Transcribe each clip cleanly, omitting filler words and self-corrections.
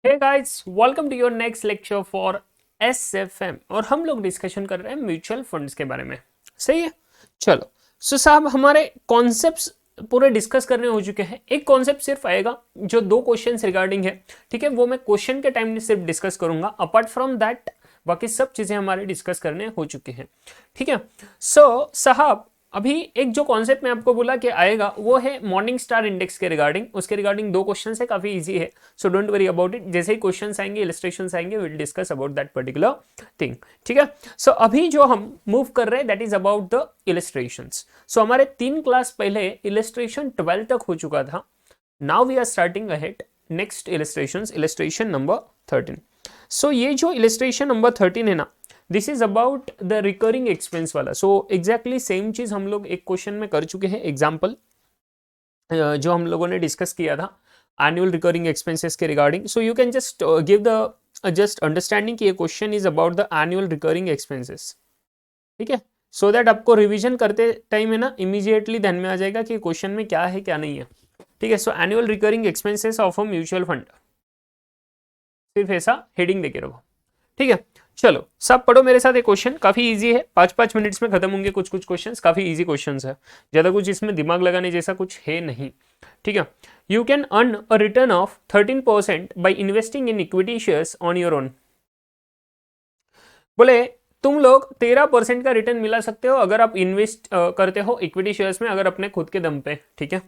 Hey guys, welcome to your next lecture for SFM. और हम लोग डिस्कशन कर रहे हैं म्यूचुअल फंड्स के बारे में। सही है। चलो, सो साहब हमारे कॉन्सेप्ट्स पूरे डिस्कस करने हो चुके हैं। एक कॉन्सेप्ट सिर्फ आएगा जो दो क्वेश्चंस रिगार्डिंग है, ठीक है, वो मैं क्वेश्चन के टाइम में सिर्फ डिस्कस करूंगा। अपार्ट फ्रॉम दैट बाकी सब चीजें हमारे डिस्कस करने हो चुकी हैं, ठीक है। सो साहब अभी एक जो कॉन्सेप्ट मैं आपको बोला कि आएगा वो है मॉर्निंग स्टार इंडेक्स के रिगार्डिंग। उसके रिगार्डिंग दो क्वेश्चन है, काफी इजी है। So don't worry about it. जैसे ही क्वेश्चंस आएंगे, इलस्ट्रेशंस आएंगे, will discuss about that particular thing, ठीक है। सो अभी जो हम मूव कर रहे हैं that is about the illustrations. So हमारे 3 क्लास पहले इलस्ट्रेशन 12 तक हो चुका था। Now we are starting ahead next illustrations, illustration number 13। So ये जो इलस्ट्रेशन नंबर 13 है ना, this is about the recurring expense वाला। सो एग्जैक्टली सेम चीज हम लोग एक क्वेश्चन में कर चुके हैं। एग्जाम्पल जो हम लोगों ने डिस्कस किया था एनुअल रिकरिंग एक्सपेंसेस के regarding. So you can just give the just understanding कि ये question is about the annual recurring expenses, ठीक है। सो दैट आपको रिवीजन करते टाइम है ना इमीडिएटली ध्यान में आ जाएगा कि क्वेश्चन में क्या है क्या नहीं है, ठीक है। सो annual recurring expenses of a mutual fund, सिर्फ ऐसा हेडिंग देके रहो, ठीक है। चलो सब पढ़ो मेरे साथ। ये क्वेश्चन काफी इजी है, 5-5 मिनट्स में खत्म होंगे कुछ कुछ क्वेश्चंस। काफी इजी क्वेश्चंस है, ज्यादा कुछ इसमें दिमाग लगाने जैसा कुछ है नहीं, ठीक है। You can earn a return of 13% by investing in equity shares on your own. बोले तुम लोग 13% का रिटर्न मिला सकते हो अगर आप इन्वेस्ट करते हो इक्विटी शेयर्स में, अगर अपने खुद के दम पे, ठीक है।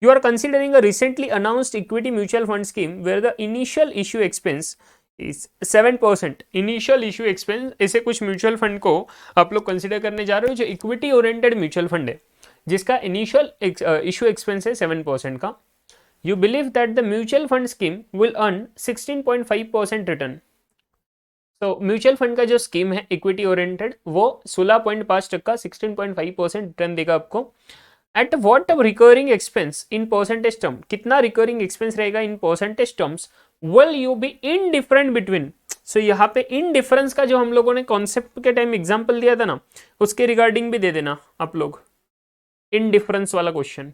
You are considering a recently announced equity mutual fund scheme where the initial issue expense is 7%। Initial issue expense, ऐसे कुछ म्यूचुअल फंड को आप लोग कंसिडर करने जा रहे हो जो इक्विटी ओरिएंटेड म्यूचुअल फंड है, जिसका इनिशियल इश्यू एक्सपेंस है 7% का। You believe that the mutual fund scheme will earn 16.5% return. तो म्यूचुअल फंड का जो स्कीम है इक्विटी ओरिएंटेड, वो 16.5%, 16.5% रिटर्न देगा आपको। At what recurring expense in percentage term, कितना रिकरिंग एक्सपेंस रहेगा in percentage terms, will you be in different between. So यहाँ पे इन डिफरेंस का जो हम लोगों ने कॉन्सेप्ट के टाइम एग्जांपल दिया था ना, उसके रिगार्डिंग भी दे देना आप लोग। इन डिफरेंस वाला क्वेश्चन,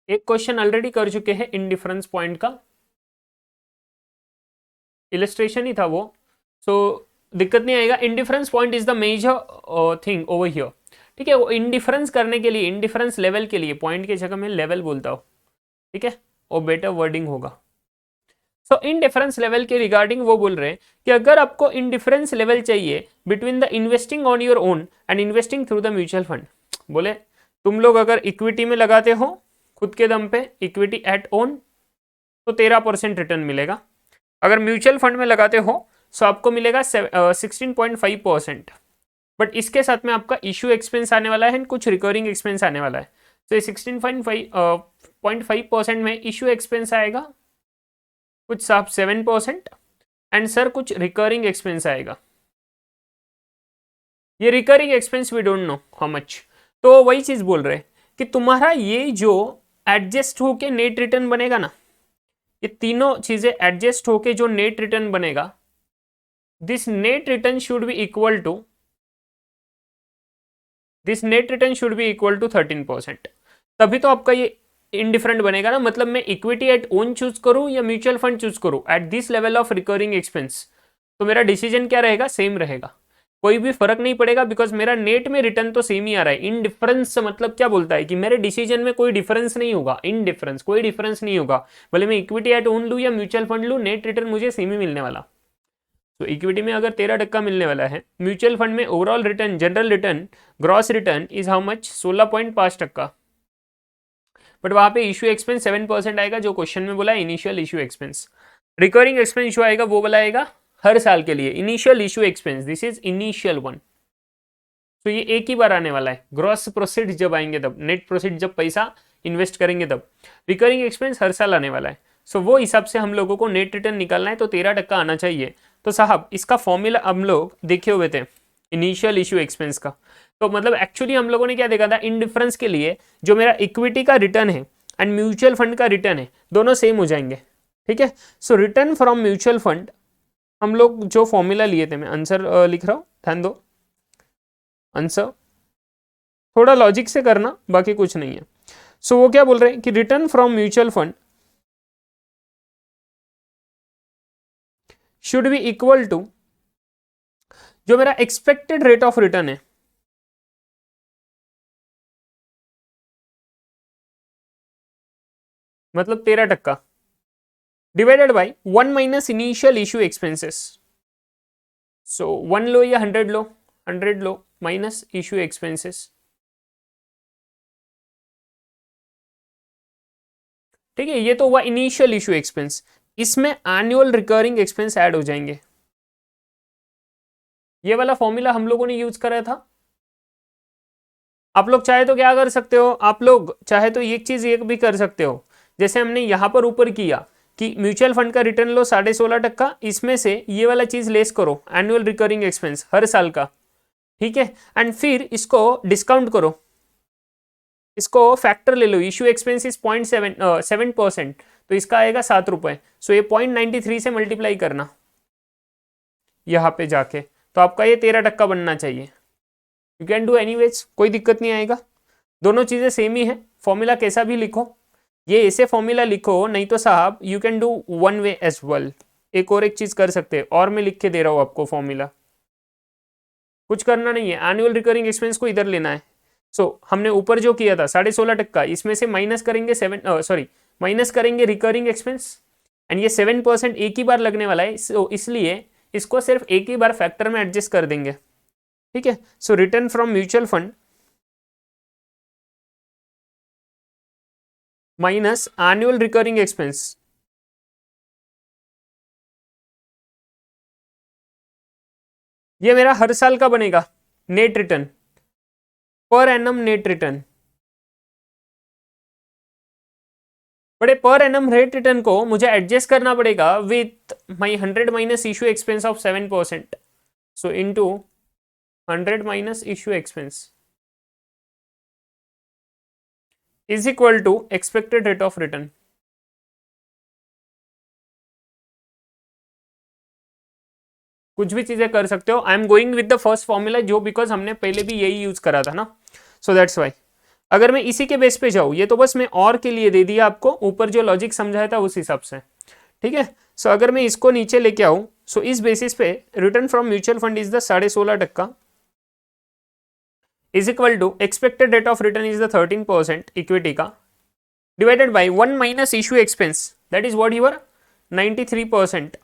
एक क्वेश्चन ऑलरेडी कर चुके हैं इन डिफरेंस पॉइंट का, इलस्ट्रेशन ही था वो। सो दिक्कत नहीं आएगा। Indifference point is the major thing over here, ठीक है। वो इंडिफरेंस करने के लिए, इंडिफरेंस लेवल के लिए, पॉइंट की जगह में लेवल बोलता हूँ, ठीक है, वो बेटर वर्डिंग होगा। सो इंडिफरेंस लेवल के रिगार्डिंग वो बोल रहे हैं कि अगर आपको इंडिफरेंस लेवल चाहिए between the investing on your own and investing through the mutual fund. बोले तुम लोग अगर इक्विटी में लगाते हो खुद के दम पे, इक्विटी एट ओन, तो 13% रिटर्न मिलेगा। अगर म्यूचुअल फंड में लगाते हो तो आपको मिलेगा 16.5%। बट इसके साथ में आपका इशू एक्सपेंस आने वाला है, कुछ रिकरिंग एक्सपेंस आने वाला है। तो ये 16.5% में इशू एक्सपेंस आएगा कुछ साहब 7%, एंड सर कुछ रिकरिंग एक्सपेंस आएगा। ये recurring expense we don't know how much. तो वही चीज बोल रहे हैं कि तुम्हारा ये जो एडजस्ट होके नेट रिटर्न बनेगा ना, ये तीनों चीजें एडजस्ट होके जो नेट रिटर्न बनेगा, this net return should be equal to, this net return should be equal to 13%। तभी तो आपका ये इनडिफरेंट बनेगा ना। मतलब मैं इक्विटी एट ओन चूज करूं या म्यूचुअल फंड चूज करूं at this level of recurring expense, तो मेरा डिसीजन क्या रहेगा, सेम रहेगा, कोई भी फर्क नहीं पड़ेगा, बिकॉज मेरा नेट में रिटर्न तो सेम ही आ रहा है। इन डिफरेंस मतलब क्या बोलता है कि मेरे डिसीजन में कोई डिफरेंस नहीं होगा, इन डिफरेंस कोई डिफरेंस नहीं होगा। भले मैं इक्विटी एट ओन लूँ या म्यूचुअल फंड लूँ, नेट रिटर्न मुझे सेम ही मिलने वाला। तो इक्विटी में अगर 13% मिलने वाला है, म्यूचुअल फंड में overall return, general return, gross return is how much, 16.5%। But वहां पे इशू एक्सपेंस 7% आएगा, जो क्वेश्चन में बोला initial issue expense. Recurring expense जो आएगा वो बोला आएगा हर साल के लिए, initial issue expense, this is initial one. तो ये एक ही बार आने वाला है। ग्रॉस प्रोसीड जब आएंगे तब, नेट प्रोसीड जब पैसा इन्वेस्ट करेंगे तब। रिकरिंग एक्सपेंस हर साल आने वाला है। सो वो हिसाब से हम लोगों को नेट रिटर्न निकालना है, तो 13% आना चाहिए। तो साहब इसका फॉर्मूला हम लोग देखे हुए थे इनिशियल इशू एक्सपेंस का। तो मतलब एक्चुअली हम लोगों ने क्या देखा था, इन डिफरेंस के लिए जो मेरा इक्विटी का रिटर्न है एंड म्यूचुअल फंड का रिटर्न है, दोनों सेम हो जाएंगे, ठीक है। So return from mutual fund, हम लोग जो फॉर्मूला लिए थे, मैं आंसर लिख रहा हूँ, ध्यान दो। आंसर थोड़ा लॉजिक से करना, बाकी कुछ नहीं है। सो वो क्या बोल रहे हैं कि return from mutual fund should be equal to जो मेरा एक्सपेक्टेड रेट ऑफ रिटर्न है, मतलब 13%, divided by 1 minus initial issue expenses. So 1 लो या 100 लो, 100 लो माइनस इशू एक्सपेंसेस। ठीक है, ये तो हुआ इनिशियल इशू एक्सपेंस। इसमें एनुअल रिकरिंग एक्सपेंस ऐड हो जाएंगे। ये वाला फॉर्मूला हम लोगों ने यूज करा था। आप लोग चाहे तो क्या कर सकते हो, आप लोग चाहे तो एक चीज ये भी कर सकते हो, जैसे हमने यहां पर ऊपर किया कि म्यूचुअल फंड का रिटर्न लो 16.5%, इसमें से ये वाला चीज लेस करो एनुअल रिकरिंग एक्सपेंस हर साल का। ठीक है, एंड फिर इसको डिस्काउंट करो, इसको फैक्टर ले लो, इशू एक्सपेंस इज 0.7%, तो इसका आएगा 7 रुपए। सो ये 0.93 से मल्टीप्लाई करना यहाँ पे जाके, तो आपका ये 13% बनना चाहिए। यू कैन डू एनीवेज, कोई दिक्कत नहीं आएगा, दोनों चीजें सेम ही है। फॉर्मूला कैसा भी लिखो, ये ऐसे फॉर्मूला लिखो, नहीं तो साहब you can do one way as well. एक चीज कर सकते हैं, और मैं लिख के दे रहा हूँ आपको फॉर्मूला, कुछ करना नहीं है, एनुअल रिकरिंग एक्सपेंस को इधर लेना है। हमने ऊपर जो किया था 16.5%, इसमें से माइनस करेंगे माइनस करेंगे रिकरिंग एक्सपेंस, एंड ये 7% एक ही बार लगने वाला है, इसलिए इसको सिर्फ एक ही बार फैक्टर में एडजस्ट कर देंगे। ठीक है, so return from mutual fund minus annual recurring expense, ये मेरा हर साल का बनेगा net return, per annum net return. बड़े पर एनम रेट रिटर्न को मुझे एडजस्ट करना पड़ेगा with my 100 minus issue expense of 7%, so into 100 minus issue expense is equal to expected rate of return. कुछ भी चीजें कर सकते हो, I am going with the first formula, जो बिकॉज हमने पहले भी यही यूज करा था ना, सो दैट्स वाई। अगर मैं इसी के बेस पे जाऊँ, ये तो बस मैं और के लिए दे दिया आपको, ऊपर जो लॉजिक समझाया था उस हिसाब से। ठीक है, सो अगर मैं इसको नीचे लेके आऊँ, सो इस बेसिस पे return from mutual fund is the 16.5% is equal to expected rate of return is the 13% equity का, divided by 1 minus issue expense, that is what your 93%।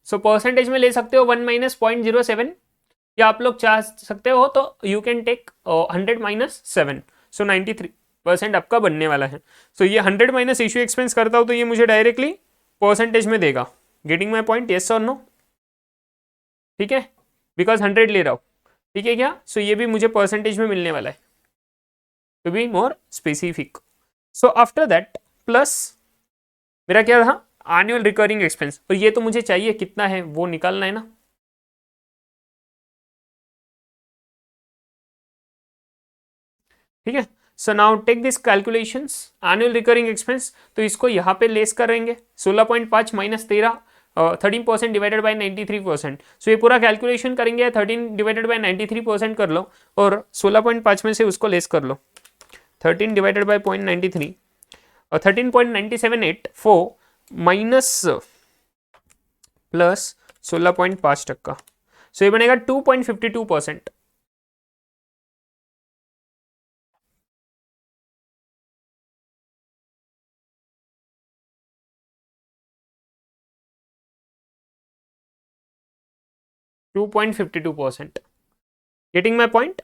So percentage में ले सकते हो 1 माइनस 0.07, या आप लोग चाह सकते हो तो यू कैन टेक 100 माइनस 7, सो 93% आपका बनने वाला है। सो ये 100 माइनस इशू एक्सपेंस करता हूँ तो ये मुझे डायरेक्टली परसेंटेज में देगा। गेटिंग माई पॉइंट, येस और नो? ठीक है, बिकॉज 100 ले रहा हूँ, ठीक है क्या? सो ये भी मुझे परसेंटेज में मिलने वाला है, to be more specific. So after that plus मेरा क्या था, एनुअल रिकरिंग एक्सपेंस, और ये तो मुझे चाहिए कितना है वो निकालना है ना। ठीक है, so now take this calculations, annual recurring expense, तो इसको यहाँ पे लेस करेंगे 16.5 माइनस 13, 13% डिवाइडेड बाई 93%। सो ये पूरा कैलकुलेशन करेंगे, 13 डिवाइडेड बाई 93% कर लो, और 16.5 में से उसको लेस कर लो, 13 डिवाइडेड बाई 0.93 और 13.9784 माइनस प्लस 16.5%, सो ये बनेगा 2.52%। Getting my point?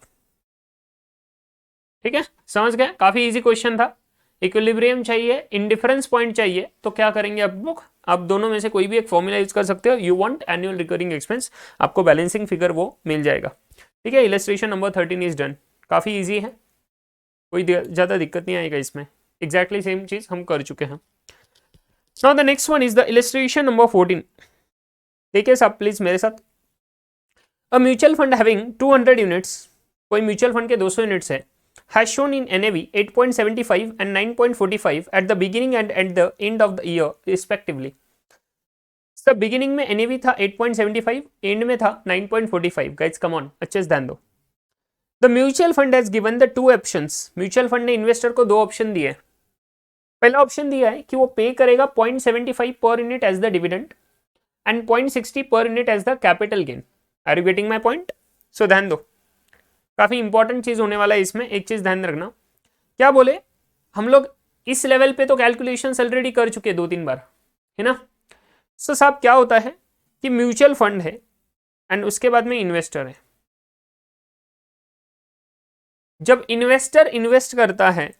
ठीक है, समझ गए, काफी इजी क्वेश्चन था। इक्विलिब्रियम चाहिए, इंडिफरेंस पॉइंट चाहिए, तो क्या करेंगे आप लोग, आप दोनों में से कोई भी एक फॉर्मूला यूज कर सकते हो। You want annual recurring expense, आपको बैलेंसिंग फिगर वो मिल जाएगा। ठीक है, इलस्ट्रेशन नंबर 13 इज डन, काफी इजी है, कोई ज्यादा दिक्कत नहीं आएगा इसमें, एग्जैक्टली सेम चीज हम कर चुके हैं। Now the next one is the illustration number 14। देखिए साहब प्लीज मेरे साथ, a mutual fund having 200 units, कोई म्यूचुअल फंड के 200 यूनिट्स है, has shown in NAV 8.75 and 9.45 at the beginning and at the end of the year respectively. सब beginning में NAV था 8.75, एंड में था 9.45। गाइस कम ऑन, अच्छे से ध्यान दो। The mutual fund has given the two options, mutual fund ने इन्वेस्टर को दो ऑप्शन दिए। पहला ऑप्शन दिया है कि वो पे करेगा 0.75 per unit as the dividend, and 0.60 per unit as the capital gain. Are you getting my point? So ध्यान दो, काफी इंपॉर्टेंट चीज होने वाला है इसमें। एक चीज ध्यान रखना, क्या बोले हम लोग इस लेवल पे तो कैलकुलेशन ऑलरेडी कर चुके 2-3 बार, है ना। सो साहब क्या होता है कि म्यूचुअल फंड है एंड उसके बाद में इन्वेस्टर है। जब इन्वेस्टर इन्वेस्ट करता है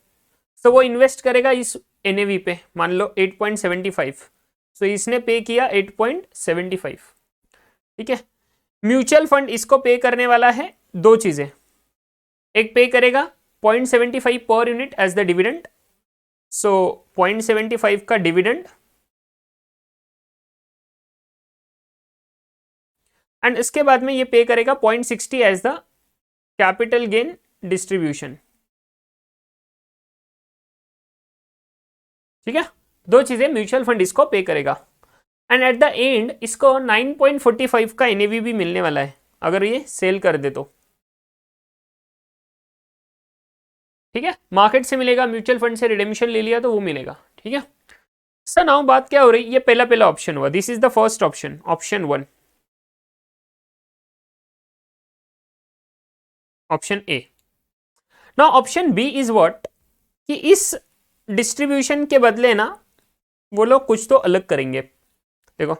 तो वो इन्वेस्ट करेगा इस एनएवी पे, मान लो 8.75, तो इसने पे किया 8.75, ठीक है। म्यूचुअल फंड इसको पे करने वाला है दो चीजें, एक पे करेगा 0.75 per unit as the dividend, so 0.75 का डिविडेंड, एंड इसके बाद में ये पे करेगा 0.60 as the capital gain distribution, ठीक है। दो चीजें म्यूचुअल फंड इसको पे करेगा एंड एट द एंड इसको 9.45 का एनएवी भी मिलने वाला है अगर ये सेल कर दे तो, ठीक है। मार्केट से मिलेगा, म्यूचुअल फंड से रिडेम्पशन ले लिया तो वो मिलेगा, ठीक है। सर नाउ बात क्या हो रही, ये पहला ऑप्शन हुआ, this is the first option, option 1, option A. Now option B is what, कि इस डिस्ट्रीब्यूशन के बदले ना वो लोग कुछ तो अलग करेंगे। देखो,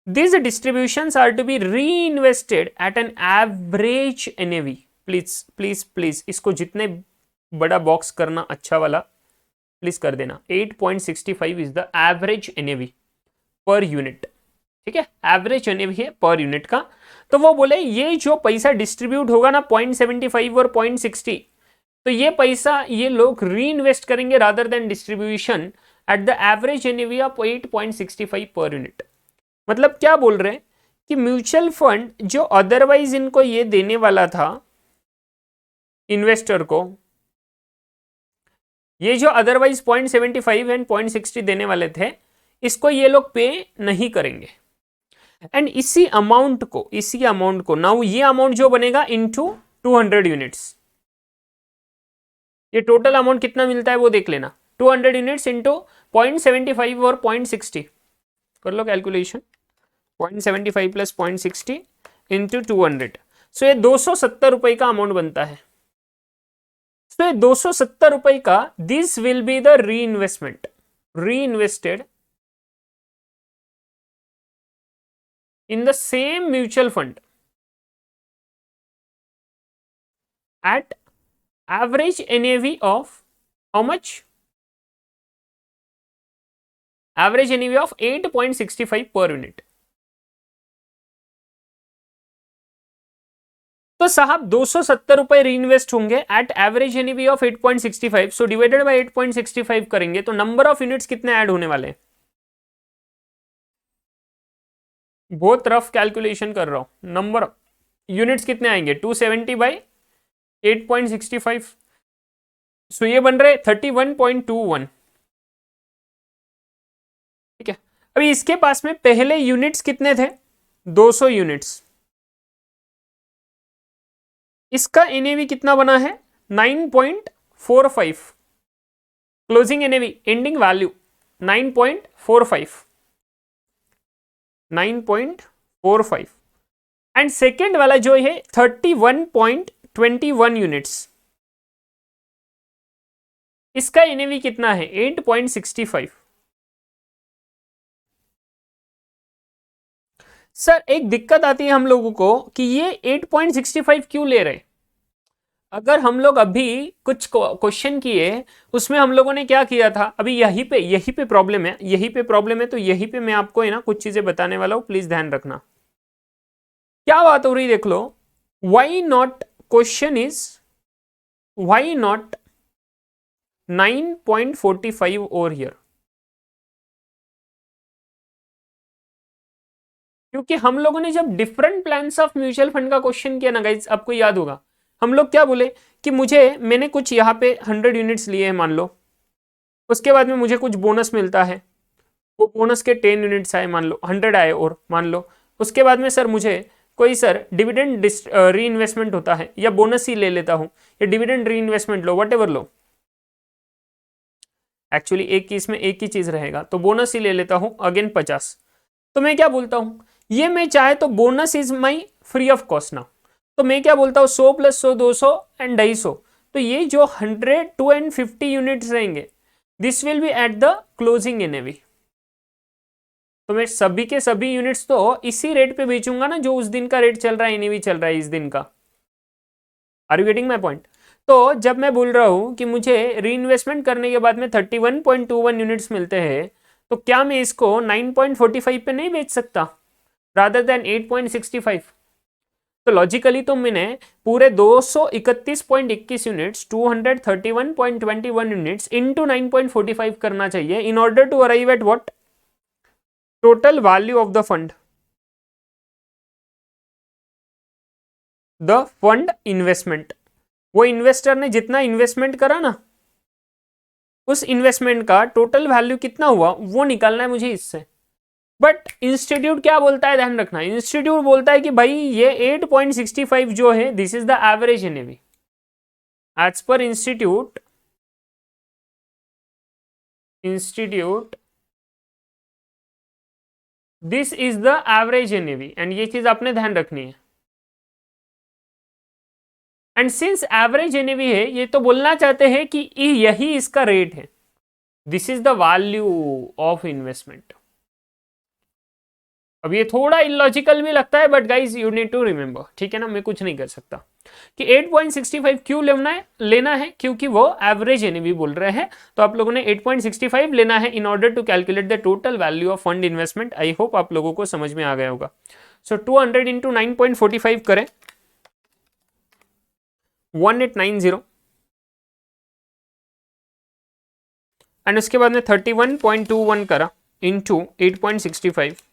these distributions are to be reinvested at an average NAV। Please please please इसको जितने बड़ा बॉक्स करना अच्छा वाला प्लीज कर देना। 8.65 is the average NAV per unit, ठीक है। एवरेज NAV है पर यूनिट का। तो वो बोले ये जो पैसा डिस्ट्रीब्यूट होगा ना 0.75 और 0.60, तो ये पैसा ये लोग री इन्वेस्ट करेंगे rather than distribution at the average NAV of 8.65 per unit. मतलब क्या बोल रहे हैं कि म्यूचुअल फंड जो अदरवाइज इनको ये देने वाला था इन्वेस्टर को, ये जो अदरवाइज 0.75 एंड 0.60 देने वाले थे, इसको ये लोग पे नहीं करेंगे। एंड इसी अमाउंट को नाउ ये अमाउंट जो बनेगा इनटू 200 यूनिट्स, ये टोटल अमाउंट कितना मिलता है वो देख लेना। 200 यूनिट्स इंटू 0.75 और 0.60, कर लो कैलकुलेशन, 0.75 प्लस 0.60 इंटू 200, सो ये 270 रुपए का अमाउंट बनता है। सो ये 270 रुपए का दिस विल बी द री invested in the same mutual fund at average NAV of how much? Average NAV of 8.65 per unit। तो साहब 270 रुपए री इन्वेस्ट होंगे at average NAV of 8.65, so divided by 8.65 करेंगे तो नंबर ऑफ यूनिट्स कितने add होने वाले हैं? बहुत रफ कैलकुलेशन कर रहा हूं, नंबर यूनिट्स कितने आएंगे 270 बाई 8.65, सो ये बन रहे 31.21, ठीक है। अभी इसके पास में पहले यूनिट्स कितने थे 200 यूनिट्स, इसका NAV कितना बना है 9.45, closing NAV ending value 9.45 and second वाला जो है 31.21 यूनिट्स, इसका NAV कितना है 8.65। सर एक दिक्कत आती है हम लोगों को कि ये 8.65 क्यों ले रहे। अगर हम लोग अभी कुछ क्वेश्चन किए उसमें हम लोगों ने क्या किया था, अभी यहीं पे प्रॉब्लम है, तो यहीं पे मैं आपको है ना कुछ चीजें बताने वाला हूं, प्लीज ध्यान रखना। क्या बात हो रही देख लो, why not, question is why not 9.45 over here, क्योंकि हम लोगों ने जब different plans of mutual fund का क्वेश्चन किया ना गाइस, आपको याद होगा हम लोग क्या बोले कि मैंने कुछ यहाँ पे 100 यूनिट्स लिए हैं मान लो, उसके बाद में मुझे कुछ बोनस मिलता है, वो बोनस के 10 यूनिट्स आए मान लो, 100 आए और मान लो, उसके बाद में सर मुझे कोई सर डिविडेंड री इन्वेस्टमेंट होता है या बोनस ही ले लेता हूं या डिविडेंड री investment low, what ever low, actually एक ही चीज रहेगा, तो बोनस ही ले लेता हूं अगेन 50, तो मैं क्या बोलता हूं, ये मैं चाहे तो bonus is my free of cost ना, तो मैं क्या बोलता हूं 100 + 100 200 एंड 250, तो ये जो 100 250 यूनिट्स रहेंगे this will be at the closing NAV. तो मैं सभी के सभी यूनिट्स तो इसी रेट पे बेचूंगा ना जो उस दिन का रेट चल रहा है, एनएवी चल रहा है इस दिन का। Are you getting my point? तो जब मैं बोल रहा हूं कि मुझे री इन्वेस्टमेंट करने के बाद में 31.21 यूनिट्स मिलते हैं, तो क्या मैं इसको 9.45 पे नहीं बेच सकता रादर देन 8.65? तो लॉजिकली तो मैंने पूरे 231.21 यूनिट्स 231.21 यूनिट्स इंटू 9.45 करना चाहिए in order to arrive at what, total value of the fund, the fund investment. वो इन्वेस्टर ने जितना इन्वेस्टमेंट करा ना, उस इन्वेस्टमेंट का टोटल वैल्यू कितना हुआ वो निकालना है मुझे इससे। बट इंस्टीट्यूट क्या बोलता है, ध्यान रखना, इंस्टीट्यूट बोलता है कि भाई ये 8.65 जो है this is the average NAV as per institute this is the average NAV, and ये चीज आपने ध्यान रखनी है। एंड सिंस एवरेज एनएवी है, ये तो बोलना चाहते हैं कि यही इसका रेट है, this is the value of investment. अब ये थोड़ा इलॉजिकल भी लगता है but guys you need to remember, ठीक है ना, मैं कुछ नहीं कर सकता कि 8.65 क्यों लेना है क्योंकि वो एवरेज एनएवी बोल रहे हैं, तो आप लोगों ने 8.65 लेना है in order to calculate the total value of fund investment. I hope आप लोगों को समझ में आ गया होगा। सो 200 इंटू 9.45 करें 1890, एंड उसके बाद में 31.21 करा इंटू 8.65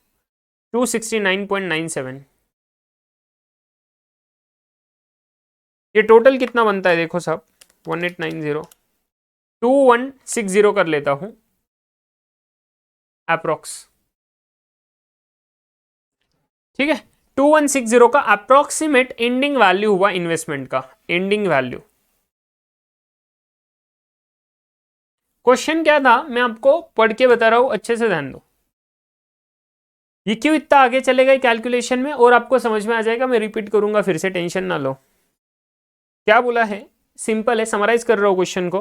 269.97, ये टोटल कितना बनता है देखो साहब 1890 2160 कर लेता हूं अप्रोक्स, ठीक है। 2160 का अप्रोक्सीमेट एंडिंग वैल्यू हुआ इन्वेस्टमेंट का, एंडिंग वैल्यू। क्वेश्चन क्या था मैं आपको पढ़ के बता रहा हूं, अच्छे से ध्यान दो। ये क्यों इतना आगे चलेगा कैलकुलेशन में और आपको समझ में आ जाएगा, मैं रिपीट करूंगा फिर से, टेंशन ना लो। क्या बोला है, सिंपल है, समराइज कर रहा हूं क्वेश्चन को।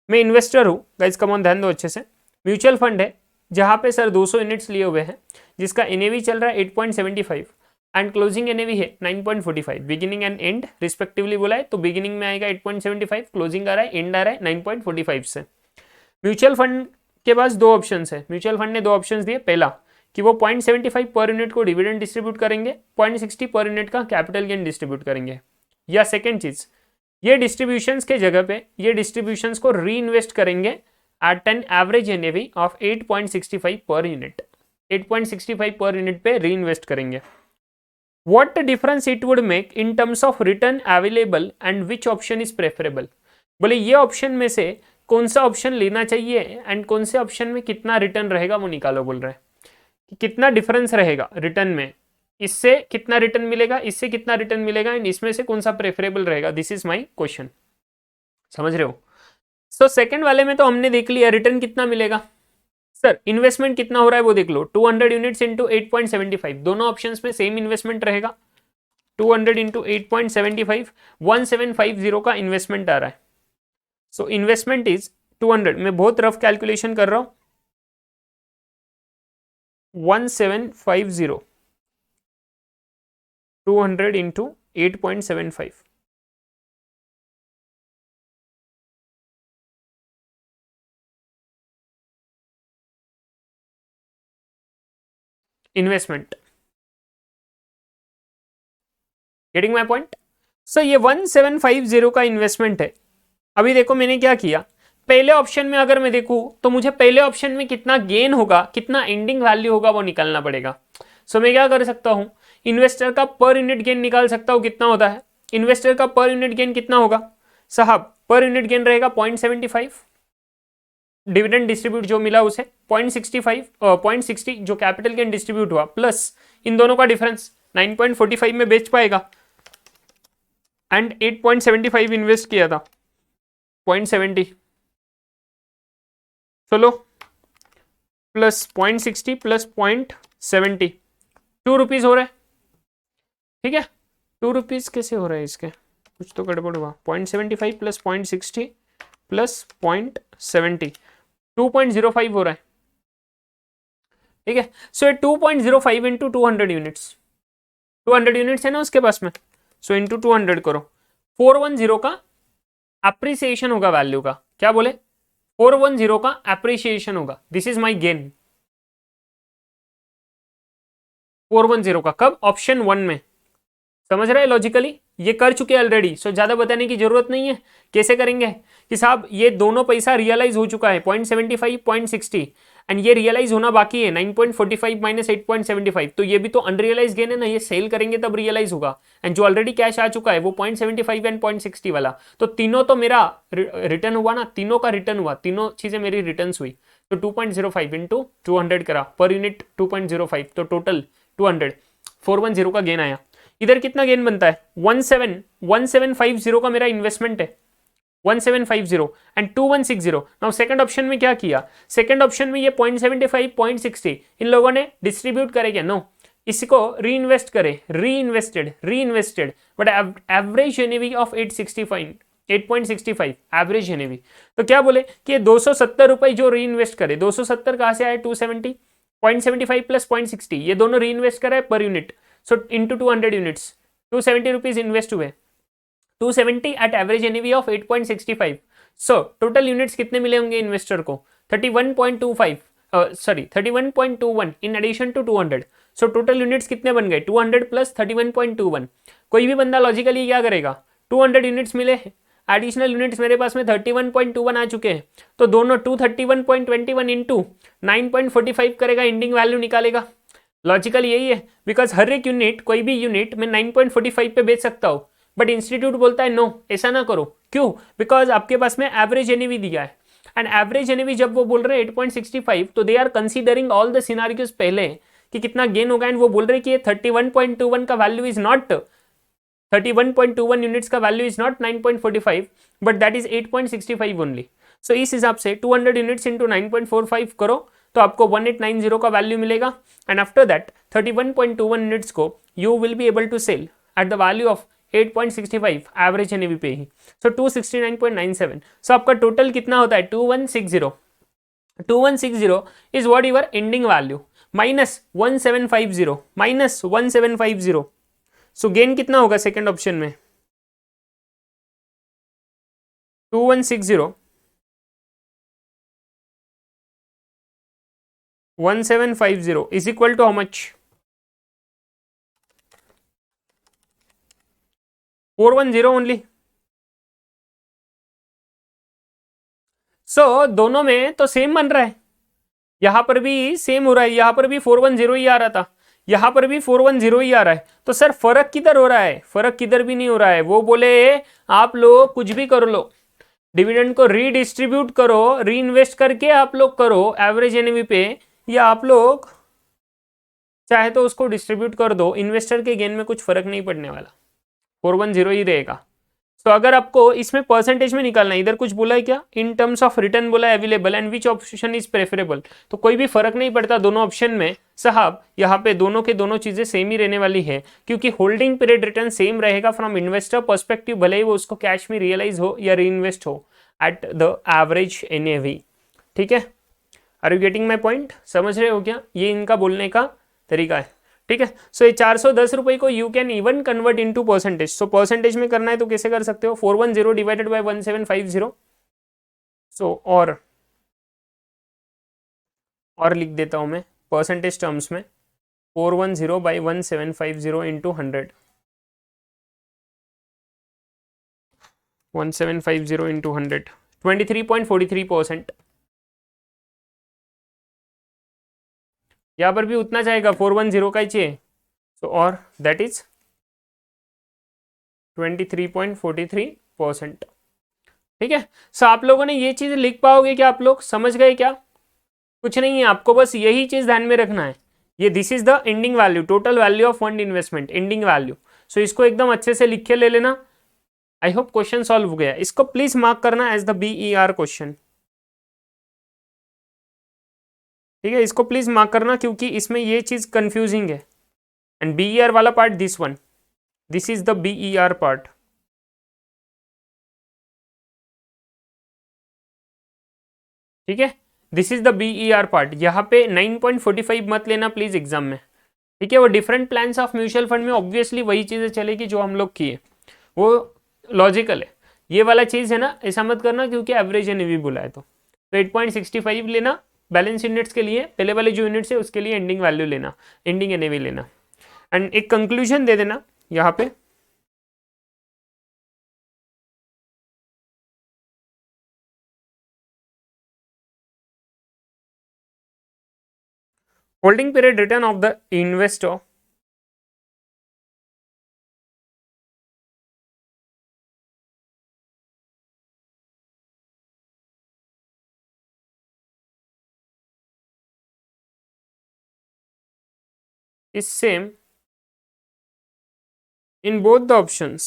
मैं इन्वेस्टर हूं गाइस, कम ऑन ध्यान दो अच्छे से। म्यूचुअल फंड है जहां पे सर 200 यूनिट्स लिए हुए हैं, जिसका एनएवी चल रहा है 8.75 एंड क्लोजिंग एनएवी है 9.45, बिगिनिंग एंड एंड रिस्पेक्टिवली बोला है, तो बिगिनिंग में आएगा 8.75, क्लोजिंग आ रहा है, एंड आ रहा है 9.45 से। म्यूचुअल फंड के पास दो ऑप्शन है, म्यूचुअल फंड ने दो ऑप्शन दिए, पहला कि वो 0.75 पर यूनिट को डिविडेंड डिस्ट्रीब्यूट करेंगे, 0.60 पर यूनिट का कैपिटल गेन डिस्ट्रीब्यूट करेंगे, या सेकेंड चीज ये डिस्ट्रीब्यूशंस के जगह पे ये डिस्ट्रीब्यूशंस को री इन्वेस्ट करेंगे at an average NAV of 8.65 per unit, 8.65 per unit पे री इन्वेस्ट करेंगे। What difference it would make in terms of return available and which option is preferable, बोले ये ऑप्शन में से कौन सा ऑप्शन लेना चाहिए एंड कौन से ऑप्शन में कितना रिटर्न रहेगा वो निकालो, बोल रहे हैं कि कितना डिफरेंस रहेगा रिटर्न में, इससे कितना रिटर्न मिलेगा, इससे कितना रिटर्न मिलेगा, एंड इसमें से कौन सा प्रेफरेबल रहेगा, दिस इज माय क्वेश्चन। समझ रहे हो? सो सेकंड वाले में तो हमने देख लिया रिटर्न कितना मिलेगा, सर इन्वेस्टमेंट कितना हो रहा है वो देख लो, 200 यूनिट्स इंटू 8.75, दोनों ऑप्शंस में सेम इन्वेस्टमेंट रहेगा, 200 इंटू 8.75 1750 का इन्वेस्टमेंट आ रहा है। सो इन्वेस्टमेंट इज 200, मैं बहुत रफ कैलकुलेशन कर रहा हूं, 1750 200 into 8.75, investment. Getting my point? So ये 1750 का इन्वेस्टमेंट है। अभी देखो मैंने क्या किया, पहले ऑप्शन में अगर मैं देखूं तो मुझे पहले ऑप्शन में कितना गेन होगा, कितना एंडिंग वैल्यू होगा वो निकालना पड़ेगा। सो मैं क्या कर सकता हूं, इन्वेस्टर का पर यूनिट गेन निकाल सकता हूं, कितना होता है इन्वेस्टर का पर यूनिट गेन कितना होगा साहब, पर यूनिट गेन रहेगा 0.75, डिविडेंड डिस्ट्रीब्यूट जो मिला उसे 0.60 जो कैपिटल गेन डिस्ट्रीब्यूट हुआ, प्लस इन दोनों का डिफरेंस 9.45 में बेच पाएगा, एंड 8.75 इन्वेस्ट किया था 0.70, चलो प्लस 0.60 प्लस 70, 2 रुपीज हो रहा है, ठीक है। 2 रुपीज कैसे हो रहा है इसके, कुछ तो गड़बड़ हुआ। 0.75 प्लस 0.60 प्लस 0.70, 2.05 हो रहा है, ठीक है। सो 2.05 इंटू 200 यूनिट्स, 200 यूनिट्स है ना उसके पास में, सो इंटू 200 करो। 410 का अप्रिसिएशन होगा वैल्यू का, क्या बोले, 410 का अप्रिसिएशन होगा, दिस इज माई गेन। 410 का कब, ऑप्शन 1 में, समझ रहे हैं लॉजिकली, ये कर चुके ऑलरेडी, सो ज्यादा बताने की जरूरत नहीं है। कैसे करेंगे कि साहब ये दोनों पैसा रियलाइज हो चुका है 0.75 0.60 एंड ये रियलाइज होना बाकी है 9.45 माइनस 8.75, तो ये भी तो अनरियलाइज गेन है ना, ये सेल करेंगे तब रियलाइज होगा। एंड जो ऑलरेडी कैश आ चुका है वो 0.75 एंड 0.60 वाला, तो तीनों तो मेरा रिटर्न हुआ ना, तीनों का रिटर्न हुआ, तीनों चीजें मेरी रिटर्न हुई। तो 2.05 इंटू 200 करा पर यूनिट 2.05, तो टोटल 200, 410 का गेन आया। इधर कितना गेन बनता है, 1750 का मेरा इन्वेस्टमेंट है, 1750 एंड 2160। नाउ सेकंड ऑप्शन में क्या किया, सेकंड ऑप्शन में ये 0.75 0.60 इन लोगों ने डिस्ट्रीब्यूट करे क्या, नो, इसको री इन्वेस्ट करे, री invested but average NAV of 8.65 average NAV. तो क्या बोले कि ये 270 रुपए जो री इन्वेस्ट करे, 270 कहां से आए, 270, 0.75 प्लस 0.60 ये दोनों री इन्वेस्ट करा है per unit, so into 200 units, 270 rupees invest हुए, 270 at average NAV of 8.65। So total units कितने मिले होंगे इन्वेस्टर को, 31.25, sorry 31.21 in addition to 200। So total units कितने बन गए, 200 प्लस 31.21। कोई भी बंदा लॉजिकली क्या करेगा, 200 यूनिट्स मिले, एडिशनल यूनिट्स मेरे पास में 31.21 आ चुके हैं, तो दोनों 231.21 इंटू 9.45 करेगा, एंडिंग वैल्यू निकालेगा। लॉजिकल यही है, बिकॉज हर एक यूनिट, कोई भी यूनिट मैं 9.45 पे बेच सकता हूं, बट इंस्टीट्यूट बोलता है नो, ऐसा ना करो, क्यों, बिकॉज आपके पास में एवरेज एनएवी दिया है, एंड एवरेज एनएवी जब वो बोल रहे हैं 8.65, तो they are considering all the scenarios पहले कि कितना गेन होगा, एंड वो बोल रहे हैं कि ये 31.21 का वैल्यू इज नॉट 31.21 यूनिट्स का value is not 9.45 but that is 8.65 only. So इस हिसाब से 200 यूनिट्स इंटू 9.45 करो तो आपको 1890 का वैल्यू मिलेगा, एंड आफ्टर दैट 31.21 यूनिट्स को you will be able to sell at the value of 8.65 average NAV पे ही, सो 269.97। सो आपका टोटल कितना होता है, 2160, 2160 is what your ending value minus 1750, so gain कितना होगा सेकंड ऑप्शन में, 2160 1750 is equal to how much, 410 only. So दोनों में तो सेम बन रहा है, यहां पर भी सेम हो रहा है, यहां पर भी 410 ही आ रहा था, यहां पर भी 410 ही आ रहा है, तो सर फर्क किधर हो रहा है, फर्क किधर भी नहीं हो रहा है। वो बोले आप लोग कुछ भी कर लो, डिविडेंड को रीडिस्ट्रीब्यूट करो, री इन्वेस्ट करके आप लोग करो एवरेज एनएवी पे, या आप लोग चाहे तो उसको डिस्ट्रीब्यूट कर दो, इन्वेस्टर के गेन में कुछ फर्क नहीं पड़ने वाला, 410 ही रहेगा। तो अगर आपको इसमें परसेंटेज में निकालना है, इधर कुछ बोला है क्या, इन टर्म्स ऑफ रिटर्न बोला है available and which option is preferable, तो कोई भी फर्क नहीं पड़ता दोनों ऑप्शन में साहब, यहाँ पे दोनों के दोनों चीजें सेम ही रहने वाली है, क्योंकि होल्डिंग पीरियड रिटर्न सेम रहेगा फ्रॉम इन्वेस्टर पर्सपेक्टिव, भले ही वो उसको कैश में रियलाइज हो या री इन्वेस्ट हो एट द एवरेज एनएवी, ठीक है। Are you getting my point, समझ रहे हो क्या, ये इनका बोलने का तरीका है, ठीक है। सो ये 410 रुपए को you can even convert into percentage, so percentage में करना है तो कैसे कर सकते हो, 410 डिवाइडेड बाय 1750, सो और लिख देता हूं मैं परसेंटेज टर्म्स में, 410 बाई 1750 इंटू 100, 1750 इंटू 100, 23.43%। यहाँ पर भी उतना जाएगा, 410 का ही चाहिए, सो और दैट इज 23.43%, ठीक है। सो आप लोगों ने ये चीज लिख पाओगे क्या, आप लोग समझ गए क्या, कुछ नहीं है, आपको बस यही चीज ध्यान में रखना है, ये this is the ending value, total value of fund investment, ending value. So इसको एकदम अच्छे से लिख के ले लेना। आई होप क्वेश्चन सॉल्व हो गया, इसको प्लीज मार्क करना एज द BER क्वेश्चन, ठीक है, इसको प्लीज मार्क करना क्योंकि इसमें ये चीज कंफ्यूजिंग है। एंड BER वाला part, this one, this is the BER part. ठीक है, this is the BER part. यहाँ पे 9.45 मत लेना प्लीज एग्जाम में। ठीक है, वो different plans of mutual fund में ऑब्वियसली वही चीजें चलेगी जो हम लोग किए, वो लॉजिकल है। ये वाला चीज है ना, ऐसा मत करना क्योंकि एवरेज एनएवी बोला है तो 8.65 लेना बैलेंस यूनिट्स के लिए, पहले वाले जो यूनिट्स है उसके लिए एंडिंग वैल्यू लेना, एंडिंग एनएवी लेना। एंड एक कंक्लूजन दे देना यहाँ पे। Holding period return of the investor is same in both the options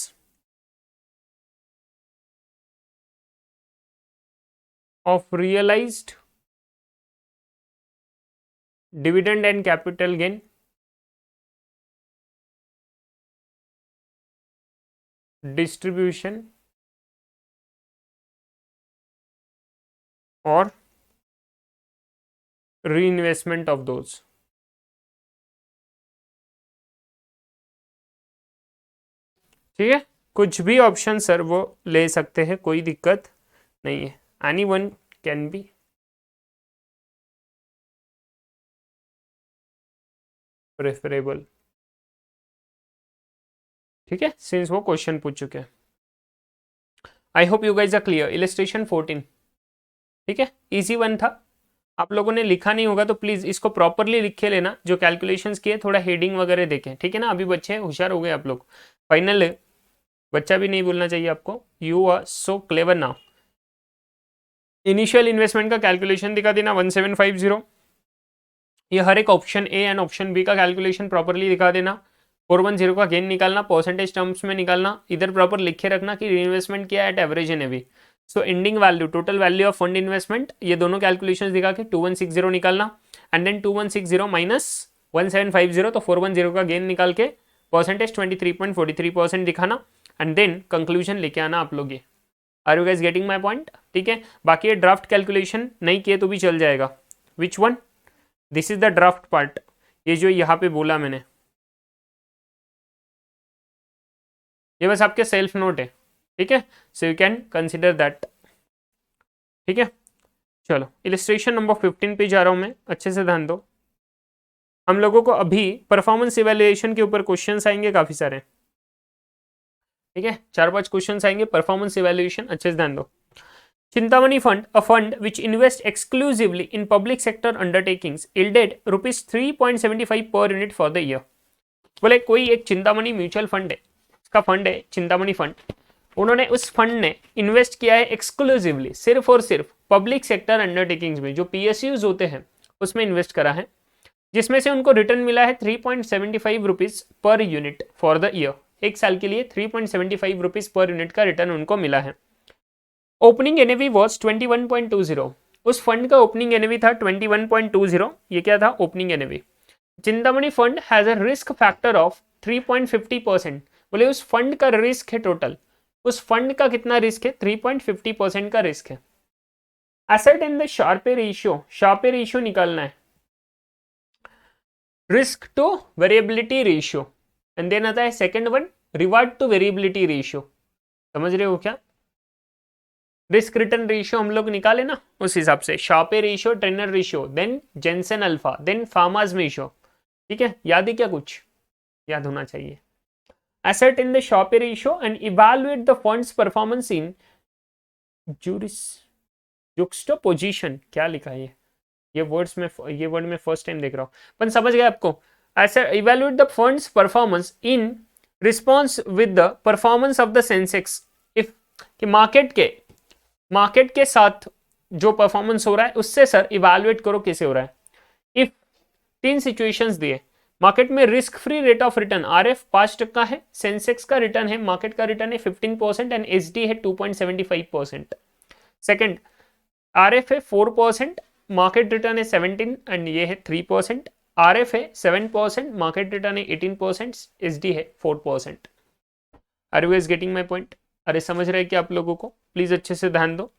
of realized dividend and capital gain, distribution और reinvestment of those। ठीक है, कुछ भी ऑप्शन सर वो ले सकते हैं, कोई दिक्कत नहीं है, any one can be preferable. ठीक है, सिंस वो क्वेश्चन पूछ चुके हैं। I hope you guys are clear. Illustration 14, ठीक है, इजी वन था। आप लोगों ने लिखा नहीं होगा तो प्लीज इसको प्रॉपरली लिख के लेना, जो कैलकुलेशंस किए थोड़ा हेडिंग वगैरह देखें। ठीक है ना, अभी बच्चे होशियार हो गए आप लोग, फाइनल है, बच्चा भी नहीं बोलना चाहिए आपको। You are so clever now. Initial investment का कैलकुलेशन दिखा देना 1750। ये हर एक option A and option B का कैलकुलेशन प्रॉपरली दिखा देना। 410 का गेन निकालना, परसेंटेज टर्म्स में निकालना, इधर प्रॉपर लिखे रखना कि रीइन्वेस्टमेंट किया at average NAV. So ending value, total value of fund investment, ये दोनों कैलकुलेशंस दिखा के 2160 निकालना। एंड देन 2160 माइनस 1750, तो 410 का गेन निकाल के परसेंटेज 23.43% दिखाना। एंड देन कंक्लूजन लेके आना आप लोग। ये are you guys getting my point? ठीक है, बाकी ये ड्राफ्ट कैलकुलेशन नहीं किए तो भी चल जाएगा। Which one? This is the draft part, ये जो यहाँ पे बोला मैंने, ये बस आपके सेल्फ नोट है। ठीक है, so you can consider that. ठीक है, चलो इलिस्ट्रेशन नंबर 15 पे जा रहा हूं मैं, अच्छे से ध्यान दो। हम लोगों को अभी परफॉर्मेंस इवैल्यूएशन के ऊपर क्वेश्चंस आएंगे काफी सारे। ठीक है, 4-5 क्वेश्चंस आएंगे परफॉर्मेंस इवैल्यूएशन, अच्छे से ध्यान दो। Chintamani Fund, a fund which invests exclusively in public sector undertakings, yielded rupees 3.75 per unit for the year। बोले कोई एक चिंतामणि म्यूचुअल फंड है, इसका फंड है चिंतामणि फंड, उन्होंने उस फंड ने इन्वेस्ट किया है एक्सक्लूसिवली, सिर्फ और सिर्फ पब्लिक सेक्टर अंडरटेकिंग्स में, जो PSUs होते हैं उसमें इन्वेस्ट करा है, जिसमें से उनको रिटर्न मिला है 3.75 rupees per unit for the year. एक साल के लिए 3.75 रुपीज पर यूनिट का रिटर्न उनको मिला है। ओपनिंग एनएवी वॉज 21.20, उस फंड का ओपनिंग एनएवी था 21.20। ये क्या था? Opening NAV. Chintamani fund has a risk factor of 3.50%। बोले उस फंड का रिस्क है टोटल, उस फंड का कितना रिस्क है? 3.50% का रिस्क है। Asset in the Sharpe ratio, Sharpe ratio निकालना है, risk to variability ratio, and then आता है second one reward to variability ratio. समझ रहे हो क्या? रिस्क रिटर्न रेशियो हम लोग निकाले ना, उस हिसाब से Sharpe ratio, Treynor ratio, then Jensen alpha, then Fama's ratio. ठीक है, याद है क्या? कुछ याद होना चाहिए। Asset in the Sharpe ratio and evaluate the funds performance in juxtaposition. क्या लिखा है ये वर्ड्स में, ये वर्ड में फर्स्ट टाइम देख रहा हूं, पर समझ गए आपको। Asset evaluate the funds performance in response with the performance of the Sensex. If कि मार्केट के साथ जो परफॉर्मेंस हो रहा है उससे सर इवैल्यूएट करो कैसे हो रहा है। इफ 3 सिचुएशंस दिए, मार्केट में risk free rate of return RF 5% है, सेंसेक्स का रिटर्न है, मार्केट का रिटर्न है 15% एंड SD है 2.75%। सेकंड, RF है 4%, मार्केट रिटर्न है 17 एंड ये है 3%, RF है 7%, मार्केट रिटर्न है 18%, SD है 4%। Are you guys getting my point? अरे समझ रहे हैं कि आप लोगों को? प्लीज अच्छे से ध्यान दो।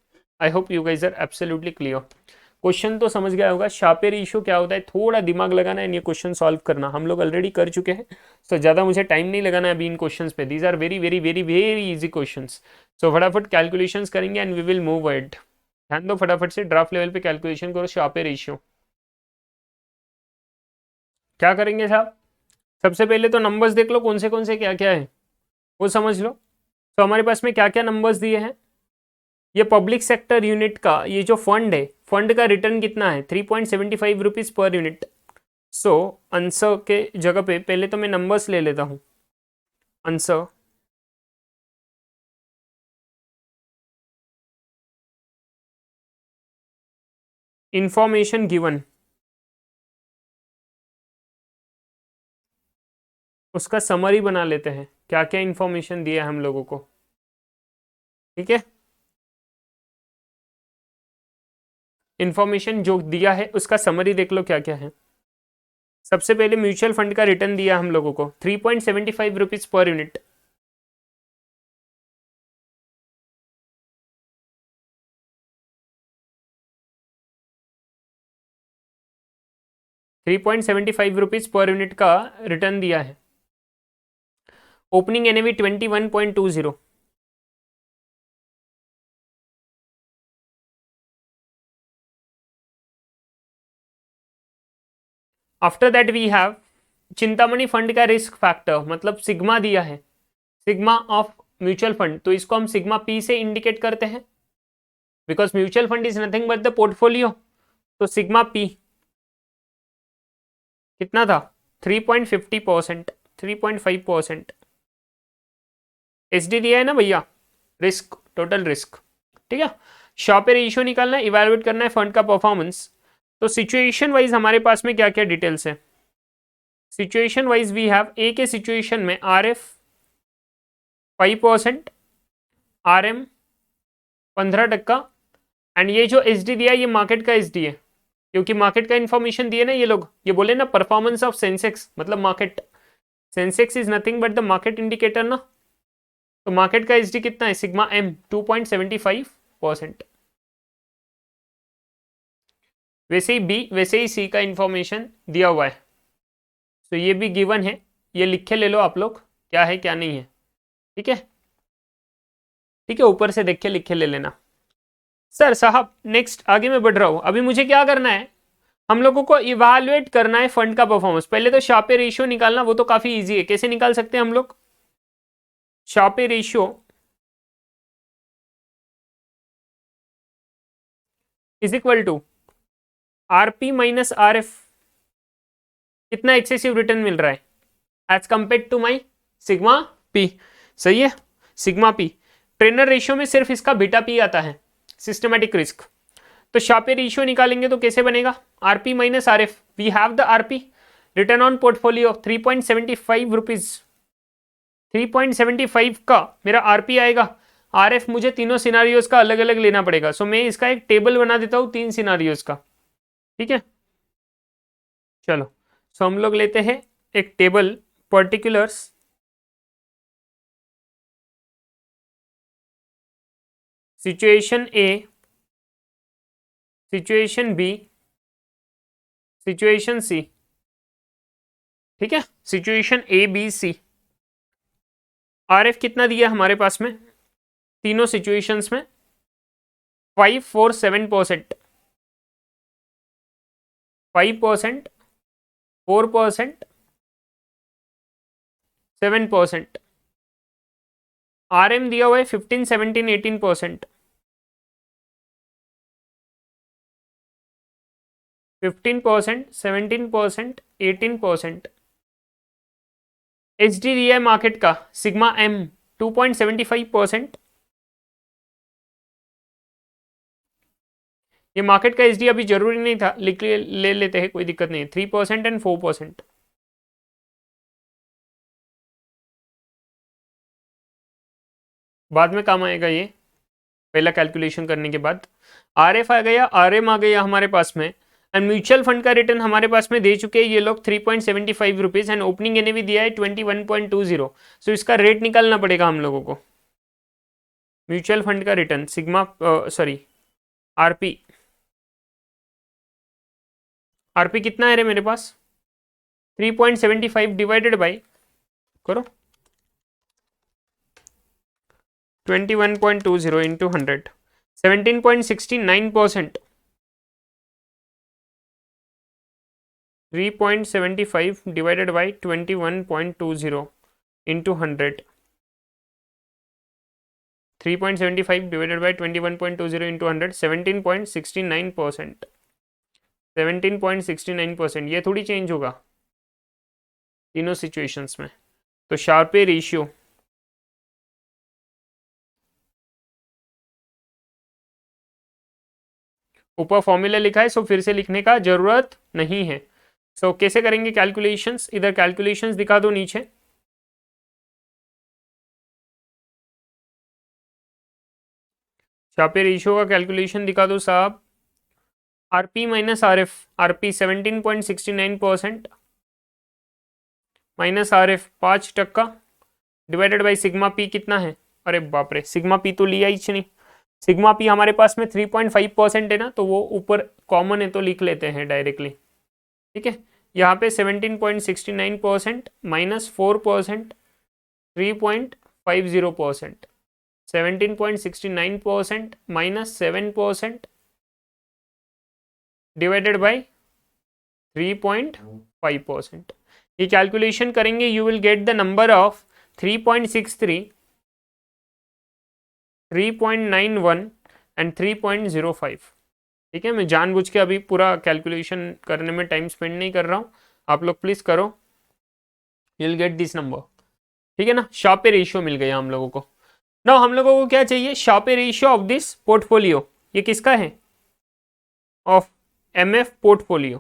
I hope you guys are absolutely clear. Question तो समझ गया होगा, शार्पेर रेशियो क्या होता है, थोड़ा दिमाग लगाना है, ये क्वेश्चन सॉल्व करना हम लोग ऑलरेडी कर चुके हैं, तो ज़्यादा मुझे टाइम नहीं लगाना है अभी इन क्वेश्चंस पे। These are very very very very easy questions. So फटाफट कैलकुलेशंस करेंगे and we will move ahead. ध्यान दो, फटाफट से ड्राफ्ट लेवल पे कैलकुलेशन करो शार्पेर रेशियो। क्या करेंगे साहब? सबसे पहले तो नंबर्स देख लो कौन से क्या क्या है वो समझ लो। तो हमारे पास में क्या क्या नंबर्स दिए हैं। ये पब्लिक सेक्टर यूनिट का ये जो फंड है, फंड का रिटर्न कितना है, 3.75 rupees per unit. So answer के जगह पे पहले तो मैं नंबर्स ले लेता हूं। आंसर इंफॉर्मेशन गिवन, उसका समरी बना लेते हैं, क्या क्या इंफॉर्मेशन दिया है हम लोगों को। ठीक है, इंफॉर्मेशन जो दिया है उसका समरी देख लो क्या क्या है। सबसे पहले म्यूचुअल फंड का रिटर्न दिया हम लोगों को 3.75 rupees per unit. 3.75 rupees per unit का रिटर्न दिया है। Opening NAV 21.20। After that we have Chintamani fund का रिस्क फैक्टर, मतलब सिग्मा दिया है, सिग्मा ऑफ म्यूचुअल फंड, तो इसको हम सिग्मा पी से इंडिकेट करते हैं because mutual fund is nothing but the portfolio. तो सिग्मा पी कितना था, 3.50%, 3.5%। एसडी दिया है ना भैया, रिस्क, टोटल रिस्क। ठीक है, शॉप रेशियो निकालना है, इवेलुएट करना है फंड का परफॉर्मेंस। तो सिचुएशन वाइज हमारे पास में क्या क्या डिटेल्स है। Situation wise we have a K situation में RF 5%, RM 15%, एंड ये जो एसडी दिया है ये मार्केट का एसडी है, क्योंकि मार्केट का इंफॉर्मेशन दिए ना ये लोग, ये बोले ना परफॉर्मेंस ऑफ सेंसेक्स, मतलब market, Sensex is nothing but the market indicator ना। तो मार्केट का एसडी कितना है, सिग्मा एम 2.75%। वैसे ही बी, वैसे ही सी का इंफॉर्मेशन दिया हुआ है, तो ये भी गिवन है, ये लिखे ले लो आप लोग क्या है क्या नहीं है। ठीक है, ठीक है, ऊपर से देख के लिखे ले लेना। सर साहब नेक्स्ट आगे मैं बढ़ रहा हूं, अभी मुझे क्या करना है, हम लोगों को इवालुएट करना है फंड का परफॉर्मेंस। पहले तो शार्पे रेशियो निकालना, वो तो काफी इजी है, कैसे निकाल सकते हैं हम लोग। Sharpe ratio is equal to RP minus RF। कितना एक्सेसिव रिटर्न मिल रहा है as compare to my sigma P. सही है, सिग्मा पी। ट्रेनर रेशियो में सिर्फ इसका बीटा पी आता है, सिस्टमैटिक रिस्क। तो शार्पे रेशियो निकालेंगे तो कैसे बनेगा, RP minus RF, we have the RP, return on portfolio 3.75 rupees, 3.75 का मेरा आरपी आएगा। RF मुझे तीनों सिनारियोज का अलग अलग लेना पड़ेगा, सो मैं इसका एक टेबल बना देता हूं तीन सिनारियोज का। ठीक है, चलो, सो हम लोग लेते हैं एक table, particulars, situation A, situation B, situation C. ठीक है, सिचुएशन ABC। RF कितना दिया हमारे पास में तीनों सिचुएशंस में, 547%, 5%, 4%, 7%। RM दिया हुआ है 15, 17, 18%, 15%, 17%, 18%। HD दिया है मार्केट का सिग्मा M 2.75%। ये मार्केट का एसडी अभी जरूरी नहीं था, लिख ले लेते हैं, कोई दिक्कत नहीं है, 3% एंड 4%। बाद में काम आएगा ये। पहला कैलकुलेशन करने के बाद। RF आ गया, RM आ गया हमारे पास में, एंड म्यूचुअल फंड का रिटर्न हमारे पास में दे चुके हैं ये लोग 3.75 रुपीज, एंड ओपनिंग एनएवी दिया है 21.20। सो इसका रेट निकालना पड़ेगा हम लोगों को। म्यूचुअल फंड का return sigma sorry RP, RP कितना है रे मेरे पास 3.75 डिवाइडेड बाई करो 21.20 into 100 17.69%। 3.75 divided by 21.20 into 100। 3.75 divided by 21.20 into 100 17.69%। 17.69% ये थोड़ी चेंज होगा तीनों सिचुएशंस में। तो शार्पे रेशियो ऊपर फॉर्मूला लिखा है, सो फिर से लिखने का जरूरत नहीं है। सो कैसे करेंगे कैलकुलेशंस, इधर कैलकुलेशंस दिखा दो नीचे। शार्पे रेशियो का कैलकुलेशन दिखा दो साहब। RP minus RF, RP 17.69% minus RF 5% divided by sigma P कितना है, अरे बाप रे सिग्मा पी तो लिया ही नहीं। सिग्मा पी हमारे पास में 3.5% है ना, तो वो ऊपर कॉमन है तो लिख लेते हैं डायरेक्टली। ठीक है, यहाँ पे 17.69% माइनस 4% 3.50%। 17.69% minus 7% divided by 3.5%। ये कैलकुलेशन करेंगे you will get the number of 3.63, 3.91 and 3.05। ठीक है, मैं जानबूझ के अभी पूरा कैलकुलेशन करने में टाइम स्पेंड नहीं कर रहा हूँ, आप लोग प्लीज करो, you will get this number. ठीक है ना, शार्पे रेशियो मिल गया हम लोगों को। ना हम लोगों को क्या चाहिए, Sharpe ratio of this portfolio. ये किसका है, ऑफ MF पोर्टफोलियो।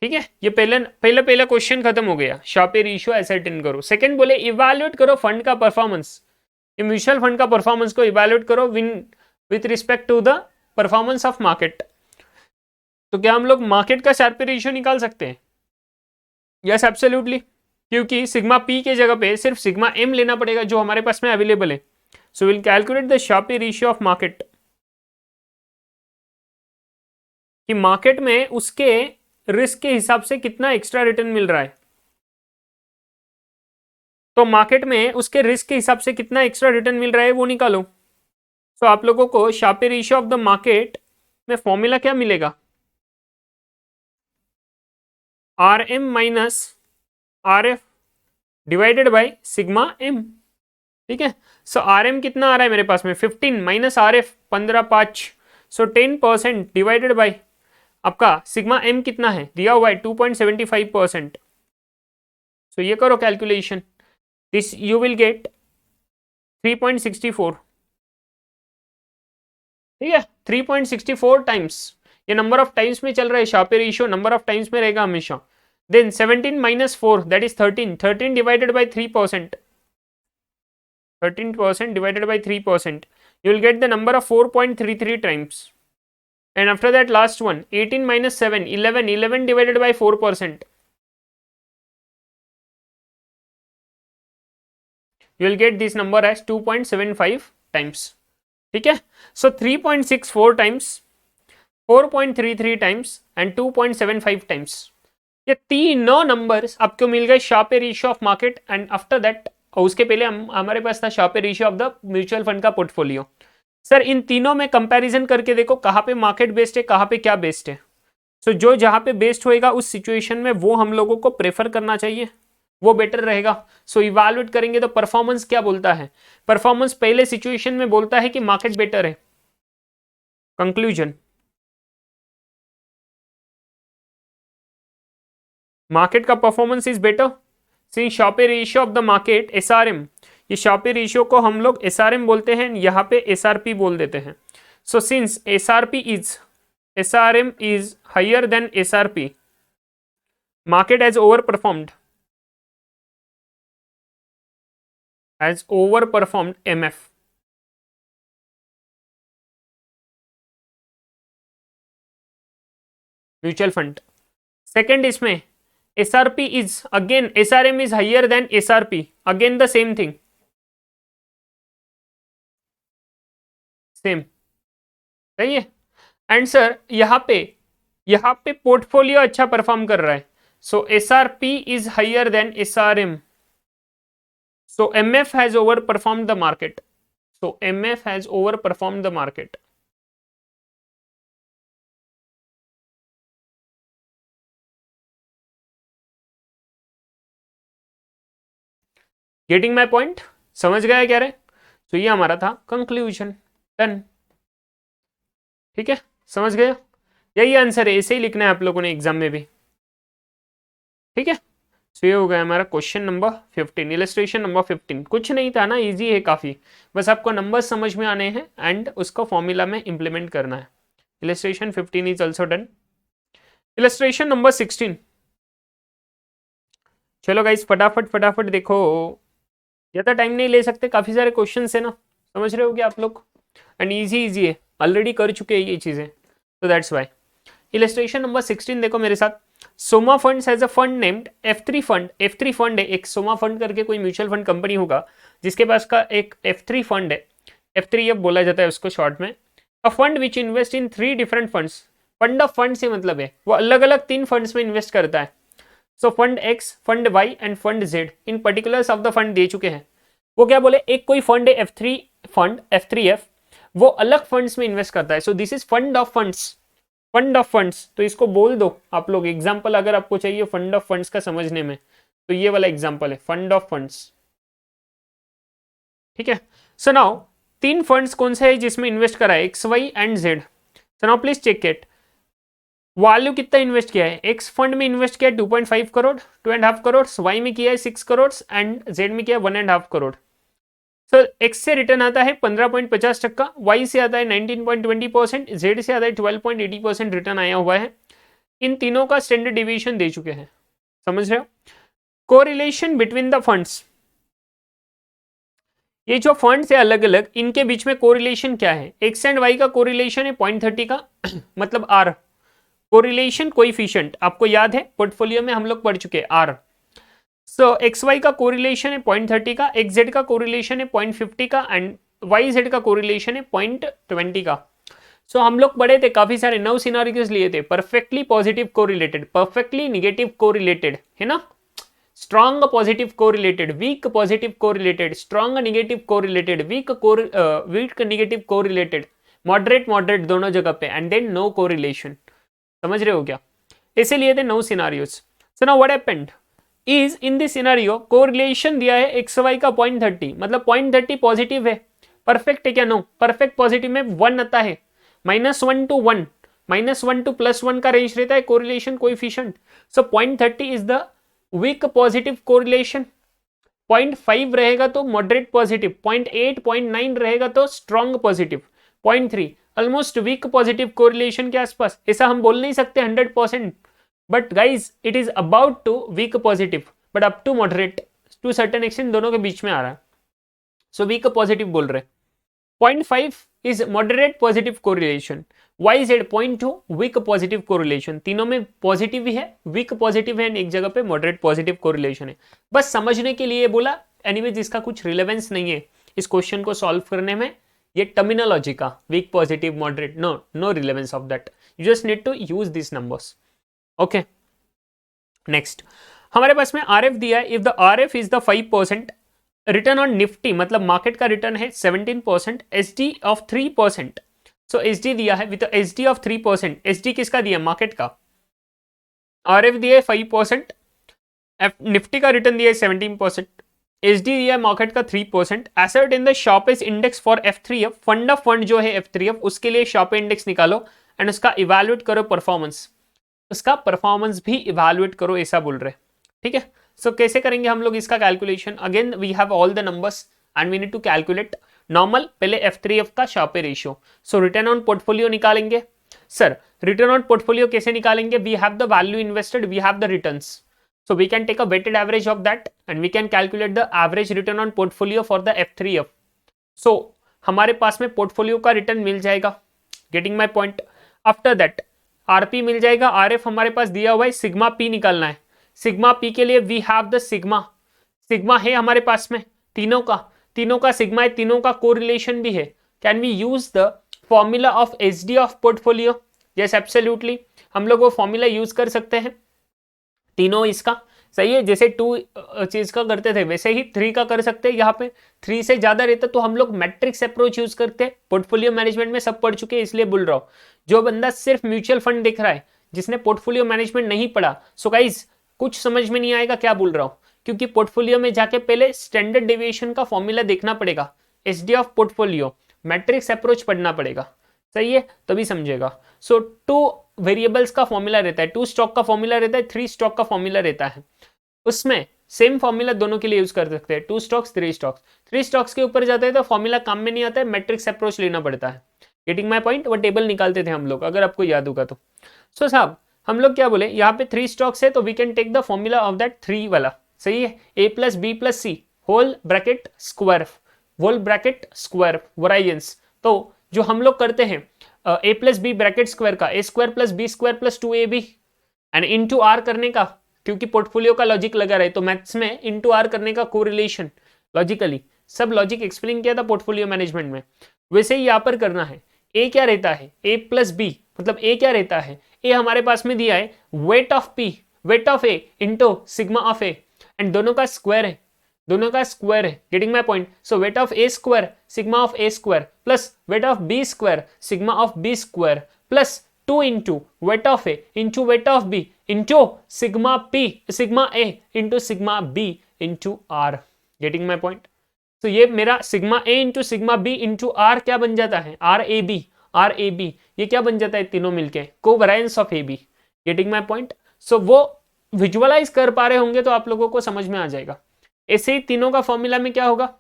ठीक है, ये पहला क्वेश्चन खत्म हो गया। शार्पे रेशियो एसर्टेन करो। सेकंड बोले इवैल्यूएट करो फंड का परफॉर्मेंस, ये म्यूचुअल फंड का परफॉर्मेंस को इवैल्यूएट करो with respect to the performance of market. तो क्या हम लोग मार्केट का शार्पे रेशियो निकाल सकते हैं? यस एब्सोल्युटली, क्योंकि सिग्मा पी के जगह पे सिर्फ सिग्मा एम लेना पड़ेगा जो हमारे पास में अवेलेबल है। So will calculate the Sharpe ratio of market, कि मार्केट में उसके रिस्क के हिसाब से कितना एक्स्ट्रा रिटर्न मिल रहा है। तो मार्केट में उसके रिस्क के हिसाब से कितना एक्स्ट्रा रिटर्न मिल रहा है वो निकालो। तो आप लोगों को Sharpe ratio of the market में फॉर्मूला क्या मिलेगा, RM minus RF divided by sigma M. ठीक है, सो RM कितना आ रहा है मेरे पास में 15 minus RF 15 5, so 10% divided by आपका सिग्मा एम कितना है दिया हुआ है 2.75%। सो ये करो calculation, this you will gate 3.64। ठीक है, 3.64 टाइम्स, ये नंबर ऑफ टाइम्स में चल रहा है, Sharpe ratio number of times में रहेगा हमेशा। Then 17 minus 4 that is 13, 13 divided by 3%, 13% divided by 3%, you will get the number of 4.33 times. And after that last one 18 minus 7 11, 11 divided by 4%, you will get this number as 2.75 times. ठीक है, so 3.64 times, 4.33 times and 2.75 times, ये तीनों numbers आपको मिल गए Sharpe ratio of market. And after that, और उसके पहले हमारे पास था Sharpe ratio of the mutual fund का पोर्टफोलियो। सर इन तीनों में कंपैरिजन करके देखो कहाँ पे मार्केट बेस्ड है, कहाँ पे क्या बेस्ड है। सो जो जहाँ पे बेस्ड होएगा उस सिचुएशन में वो हम लोगों को प्रेफर करना चाहिए, वो बेटर रहेगा। सो इवैल्यूएट करेंगे तो परफॉर्मेंस क्या बोलता है, परफॉर्मेंस पहले सिचुएशन में बोलता है कि मार्केट बेटर है। कंक्लूजन, मार्केट का performance is better since Sharpe ratio of the market SRM, ये शार्पे रेशियो को हम लोग SRM बोलते हैं, यहाँ पे SRP बोल देते हैं। So since SRM is higher than SRP, market has over performed MF। Mutual fund. Second इसमें SRP is again, SRM is higher than SRP, again the same thing, same, सही है। एंड सर यहाँ पे portfolio अच्छा perform कर रहा है, so SRP is higher than SRM, so MF has overperformed the market, so MF has overperformed the market. Getting my point, समझ गया क्या रहे? तो ये हमारा था कंक्लूजन, डन, ठीक है, समझ गए, यही आंसर है, ऐसे ही लिखना है आप लोगों ने एग्जाम में भी, ठीक है। तो ये हो गया हमारा क्वेश्चन नंबर 15, इलस्ट्रेशन नंबर 15, कुछ नहीं था ना, इजी है काफी, बस आपको नंबर समझ में आने हैं एंड उसको फॉर्मूला में इंप्लीमेंट करना है। Illustration 15 is also done. Illustration number 16, चलो गाइस फटाफट फटाफट देखो, ज़्यादा टाइम नहीं ले सकते, काफ़ी सारे क्वेश्चन है ना, समझ रहे हो क्या आप लोग, एंड इजी है, ऑलरेडी कर चुके हैं ये चीज़ें, तो दैट्स वाई। इलस्ट्रेशन नंबर 16 देखो मेरे साथ, Soma funds has a fund named F3 fund, F3 fund है एक, सोमा फंड करके कोई म्यूचुअल फंड कंपनी होगा जिसके पास का एक F3 फंड है, F3 अब बोला जाता है उसको शॉर्ट में, a fund which invest in 3 different funds, fund of fund से मतलब है वो अलग अलग 3 फंड्स में इन्वेस्ट करता है, so fund X, fund Y and fund Z, in particulars of the fund दे चुके हैं। वो क्या बोले, एक कोई फंड है F3 फंड, F3F, वो अलग फंड्स में इन्वेस्ट करता है, so this is fund of funds, fund of funds, तो इसको बोल दो आप लोग एग्जांपल अगर आपको चाहिए फंड ऑफ फंड्स का समझने में, तो ये वाला एग्जांपल है फंड ऑफ फंड्स, ठीक है। सो नाउ 3 फंड्स कौन से है जिसमें इन्वेस्ट करा है, X Y and Z, so now please check it, value कितना इन्वेस्ट किया है, एक्स फंड में इन्वेस्ट किया है 2.5 करोड़, 2.5 करोड़, वाई में किया है 6 करोड़ एंड जेड में किया है 1.5 करोड़। सो एक्स से रिटर्न आता है 15.50%, वाई से आता है 19.20%, जेड से आता है 12.80% रिटर्न आया हुआ है, इन तीनों का स्टैंडर्ड डिविएशन दे चुके हैं, समझ रहे हो। कोरिलेशन बिटवीन द फंड्स, ये जो फंड्स है अलग अलग, इनके बीच में कोरिलेशन क्या है, एक्स एंड वाई का कोरिलेशन है 0.30 का मतलब आर, कोरिलेशन कोइफिशिएंट आपको याद है पोर्टफोलियो में हम लोग पढ़ चुके हैं आर, सो एक्स वाई का कोरिलेशन है 0.30 का, एक्स जेड का कोरिलेशन है 0.50 का एंड वाई जेड का कोरिलेशन है 0.20 का। सो हम लोग पढ़े थे काफी सारे 9 सिनारियोस लिए थे, perfectly positive correlated, perfectly negative correlated, है ना, strong positive correlated, weak positive correlated, strong negative correlated, weak negative correlated, moderate moderate दोनों जगह पे, एंड देन नो कोरिलेशन, समझ रहे हो क्या, ऐसे लिए थे 9 scenarios. So now what happened is in this scenario correlation दिया है एक्स वाई का 0.30, मतलब 0.30 पॉजिटिव है, परफेक्ट है क्या, नो, परफेक्ट पॉजिटिव में 1 आता है, -1 to 1, -1 to +1 का रेंज रहता है correlation coefficient, so 0.30 is the weak positive correlation, 0.5 रहेगा तो मॉडरेट पॉजिटिव, 0.8 0.9 रहेगा तो strong positive, 0.3 almost weak positive correlation के आसपास, ऐसा हम बोल नहीं सकते 100%, but guys it is about to weak positive but up to moderate, to certain extent दोनों के बीच में आ रहा है, सो वीक पॉजिटिव बोल रहे, 0.5 is moderate positive correlation, YZ 0.2 weak positive correlation, तीनों में पॉजिटिव ही है, वीक पॉजिटिव है, एक जगह पे मॉडरेट पॉजिटिव कोरिलेशन है, बस समझने के लिए बोला, एनीवे जिसका कुछ रिलेवेंस नहीं है इस क्वेश्चन को सॉल्व करने में, ये टर्मिनोलॉजी का weak positive moderate, no relevance of that, you just need to use this numbers, okay. Next हमारे पास में RF दिया है, if the RF is the 5%, return on Nifty मतलब मार्केट का रिटर्न है 17%, SD ऑफ 3%, सो SD दिया है विद SD ऑफ 3%, SD किसका दिया, मार्केट का, RF दिया है 5%, निफ्टी का रिटर्न दिया है 17%, SD दिया है मार्केट का 3%, asset in the sharpest index for F3F, fund of fund जो है F3F उसके लिए शॉर्प इंडेक्स निकालो एंड उसका इवेल्युएट करो परफॉर्मेंस, उसका परफॉर्मेंस भी इवेल्युएट करो, ऐसा बोल रहे, ठीक है। सो कैसे करेंगे हम लोग इसका calculation, again we have all the numbers and we need to calculate normal, पहले F3F का Sharpe ratio, so return on portfolio निकालेंगे, सर रिटर्न ऑन पोर्टफोलियो कैसे निकालेंगे, we have the value invested, we have the returns, so we can take a weighted average of that and we can calculate the average return on portfolio for the F3F, so हमारे पास में portfolio का return मिल जाएगा, getting my point. After that RP मिल जाएगा, RF हमारे पास दिया हुआ है, सिग्मा पी निकालना है। सिग्मा पी के लिए we have the sigma, sigma है हमारे पास में तीनों का सिग्मा है, तीनों का कोरिलेशन भी है। Can we use the formula of SD of portfolio? Yes absolutely, हम लोग वो फॉर्मूला यूज कर सकते हैं तीनों इसका, सही है। जैसे 2 चीज का करते थे वैसे ही 3 का कर सकते हैं। यहाँ पे 3 से ज्यादा रहता तो हम लोग मैट्रिक्स अप्रोच यूज करते हैं। पोर्टफोलियो मैनेजमेंट में सब पढ़ चुके हैं इसलिए बोल रहा हूँ। जो बंदा सिर्फ म्यूचुअल फंड देख रहा है, जिसने पोर्टफोलियो मैनेजमेंट नहीं पढ़ा, सो गाइज कुछ समझ में नहीं आएगा क्या बोल रहा हूँ, क्योंकि पोर्टफोलियो में जाके पहले स्टैंडर्ड डेविएशन का फॉर्मूला देखना पड़ेगा, SD of portfolio, matrix approach पढ़ना पड़ेगा, सही है, तभी समझेगा। सो 2 वेरिएबल्स का फॉर्मूला रहता है, 2 स्टॉक का फॉर्मूला रहता है, 3 स्टॉक का फॉर्मूला रहता है। उसमें सेम फॉर्मूला दोनों के लिए यूज कर सकते हैं, 2 स्टॉक्स 3 स्टॉक्स। 3 स्टॉक्स के ऊपर जाते हैं तो फॉर्मूला काम में नहीं आता है, मैट्रिक्स अप्रोच लेना पड़ता है। Getting my point? वो टेबल निकालते थे हम लोग, अगर आपको याद होगा तो। सो साहब हम लोग क्या बोले, यहाँ पे 3 स्टॉक्स है तो we can take the formula of that 3 वाला, सही है। A plus B plus C whole bracket square variances. तो जो हम लोग करते हैं A plus B bracket square का A square plus B square plus 2ab and into R करने का, क्योंकि पोर्टफोलियो का लॉजिक लगा रहे तो मैथ्स में इनटू आर करने का कोरिलेशन लॉजिकली, सब लॉजिक एक्सप्लेन किया था पोर्टफोलियो मैनेजमेंट में, वैसे ही यहाँ पर करना है। ए क्या रहता है, ए प्लस बी, मतलब ए क्या रहता है, ए हमारे पास में दिया है weight of P, weight of A into sigma of A, and दोनों का स्क्वायर है, दोनों का स्क्वायर है। Getting my point? So weight of A square sigma of A square plus weight of B square sigma of B square plus 2 into weight of A into weight of B into sigma P sigma A into sigma B into R. Getting my point? तो ये मेरा sigma A into sigma B into R क्या बन जाता है, are A B, ये क्या बन जाता है तीनों मिलके, covariance of A B. Getting my point? So वो विजुअलाइज कर पा रहे होंगे तो आप लोगों को समझ में आ जाएगा। ऐसे ही तीनों का फॉर्मूला में क्या होगा,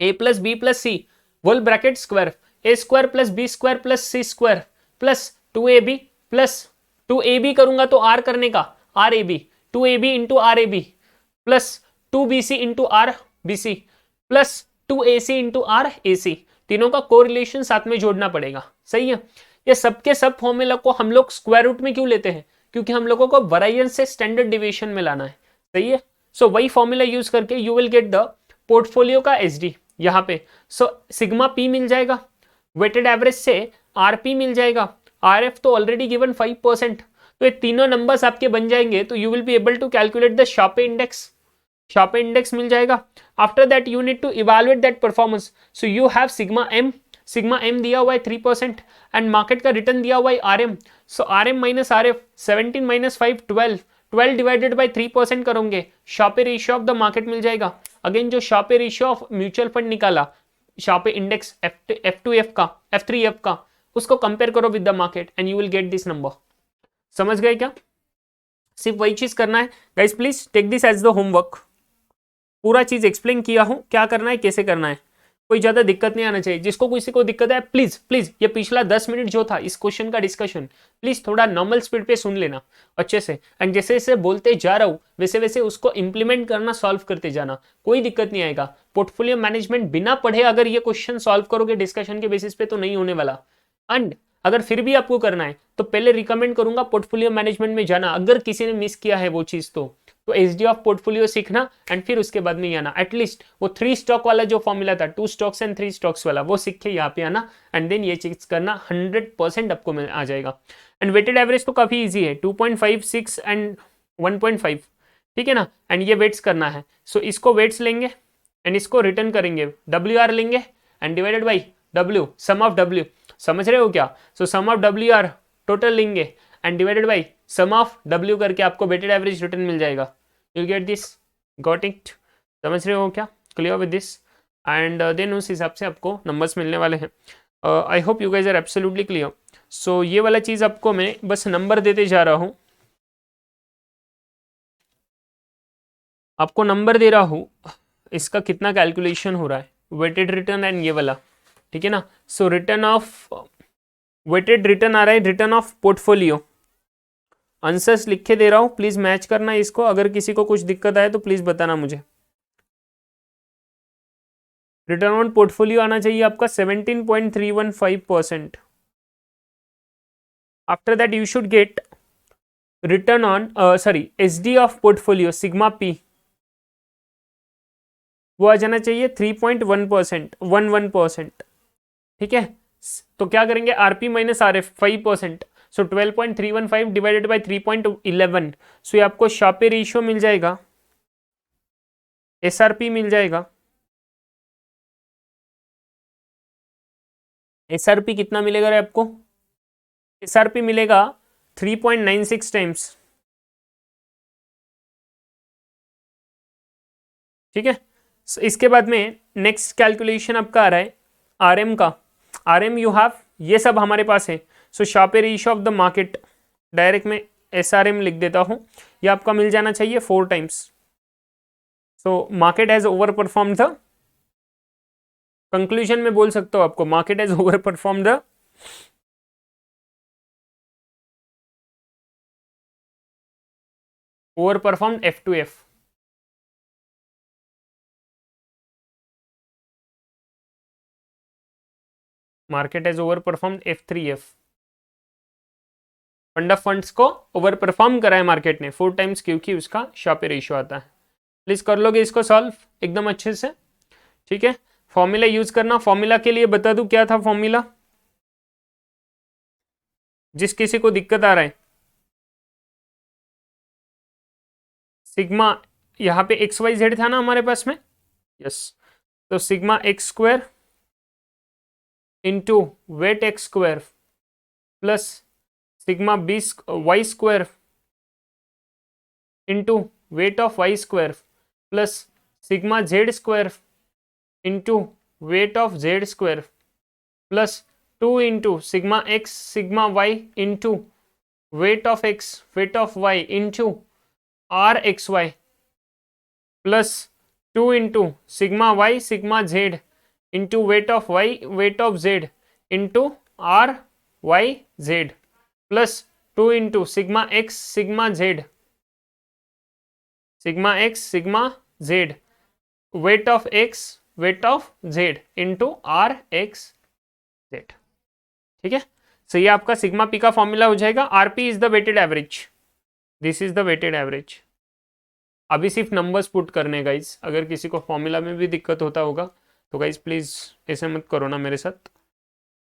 A plus B plus C whole bracket square A square plus B square plus C square plus 2ab plus 2ab करूंगा तो आर करने का R A B, 2ab into R A B plus 2bc into R B C plus 2ac into R A C. तीनों का correlation साथ में जोड़ना पड़ेगा, सही है। ये सबके सब फॉर्मूला को हम लोग स्क्वायर रूट में क्यों लेते हैं, क्योंकि हम लोगों को वराइजेंस से स्टैंडर्ड डिविएशन में लाना है, सही है। सो वही फॉर्मूला यूज करके you will get the portfolio का एसडी यहाँ पे। सो सिग्मा पी मिल जाएगा, वेटेड एवरेज से आरपी मिल जाएगा, आरएफ तो ऑलरेडी गिवन 5%, तो ये तीनों नंबर्स आपके बन जाएंगे तो you will be able to calculate the Sharpe index, Sharpe index मिल जाएगा। After that you need to evaluate that performance. So you have sigma M दिया हुआ है 3% एंड मार्केट का रिटर्न दिया हुआ है RM. So RM minus RF 17 minus 5 12 divided by 3% करोगे, Sharpe ratio of the market मिल जाएगा। अगेन जो Sharpe ratio of mutual fund निकाला, शार्पे इंडेक्स F2F का F3F का, उसको कंपेयर करो with the market and you will get this number. समझ गए क्या? सिर्फ वही चीज करना है guys, please take this as the homework. पूरा चीज एक्सप्लेन किया हूं, क्या करना है कैसे करना है, कोई ज्यादा दिक्कत नहीं आना चाहिए। जिसको किसी को दिक्कत है प्लीज प्लीज ये पिछला 10 मिनट जो था इस क्वेश्चन का डिस्कशन प्लीज थोड़ा नॉर्मल स्पीड पे सुन लेना अच्छे से, एंड जैसे जैसे बोलते जा रहा हूँ वैसे वैसे उसको इंप्लीमेंट करना, सॉल्व करते जाना, कोई दिक्कत नहीं आएगा। पोर्टफोलियो मैनेजमेंट बिना पढ़े अगर ये क्वेश्चन सॉल्व करोगे डिस्कशन के बेसिस पे तो नहीं होने वाला। एंड अगर फिर भी आपको करना है तो पहले रिकमेंड करूंगा पोर्टफोलियो मैनेजमेंट में जाना, अगर किसी ने मिस किया है वो चीज तो एसडी ऑफ पोर्टफोलियो सीखना एंड फिर उसके बाद में आना। एटलीस्ट वो 3 स्टॉक वाला जो फॉर्मूला था, 2 स्टॉक्स एंड 3 स्टॉक्स वाला, वो सीख के यहाँ पे आना एंड देन ये चीज करना, 100% आपको आ जाएगा। एंड वेटेड एवरेज तो काफी इजी है, 2.5 6 एंड 1.5, ठीक है ना। एंड ये वेट्स करना है, सो इसको वेट्स लेंगे एंड इसको रिटर्न करेंगे, WR लेंगे and divided by W, sum of W, समझ रहे हो क्या। So sum of WR total लेंगे and divided by sum of W करके आपको वेटेड एवरेज रिटर्न मिल जाएगा। You get this, got it, समझ रहे हो क्या, clear with this. And then उस हिसाब से आपको नंबर्स मिलने वाले हैं। I hope you guys are absolutely clear. So ये वाला चीज आपको मैं बस नंबर देते जा रहा हूं, आपको नंबर दे रहा हूं, इसका कितना कैलकुलेशन हो रहा है, वेटेड रिटर्न एंड ये वाला, ठीक है ना। सो रिटर्न ऑफ वेटेड रिटर्न आ रहा है, रिटर्न ऑफ पोर्टफोलियो, आंसर्स लिख के दे रहा हूं, प्लीज मैच करना इसको। अगर किसी को कुछ दिक्कत आए तो प्लीज बताना मुझे। रिटर्न ऑन पोर्टफोलियो आना चाहिए आपका 17.315%। After that you should get return on SD of portfolio sigma P, वो आ जाना चाहिए 3.1%, 11%। ठीक है, तो क्या करेंगे, RP minus RF 5%, so 12.315 divided by 3.11, सो ये आपको शार्पे रेशियो मिल जाएगा, SRP मिल जाएगा। SRP कितना मिलेगा रे आपको, SRP मिलेगा 3.96 टाइम्स। ठीक है, इसके बाद में नेक्स्ट कैलकुलेशन आपका आ रहा है आरएम का। आरएम यू हैव, ये सब हमारे पास है, so Sharpe ratio of the market, direct में SRM लिख देता हूं, ये आपका मिल जाना चाहिए 4 times. So market has over perform the, conclusion में बोल सकता हूं आपको, market has over perform the over perform F2F। Market has over perform F3F, fund of funds को ओवर परफॉर्म करा है मार्केट ने 4 टाइम्स, क्योंकि उसका शार्पे रेशियो आता है। प्लीज कर लोगे इसको सॉल्व एकदम अच्छे से। ठीक है, फॉर्मूला यूज करना, फॉर्मूला के लिए बता दूं क्या था फॉर्मूला, जिस किसी को दिक्कत आ रहा है। सिग्मा, यहाँ पे XYZ था ना हमारे पास में, यस, तो sigma X square into weight X square plus sigma B Y square into weight of Y square plus sigma Z square into weight of Z square plus 2 into sigma X sigma Y into weight of X weight of Y into RXY plus 2 into sigma Y sigma Z into weight of Y weight of Z into RYZ plus 2 into sigma X sigma Z wait of X weight of Z into RXZ। ठीक है, सो ये आपका sigma P का formula हो जाएगा। RP is the weighted average, this is the weighted average. अभी सिर्फ numbers put करने गाइज, अगर किसी को फॉर्मूला में भी दिक्कत होता होगा तो गाइज प्लीज ऐसे मत करो ना मेरे साथ।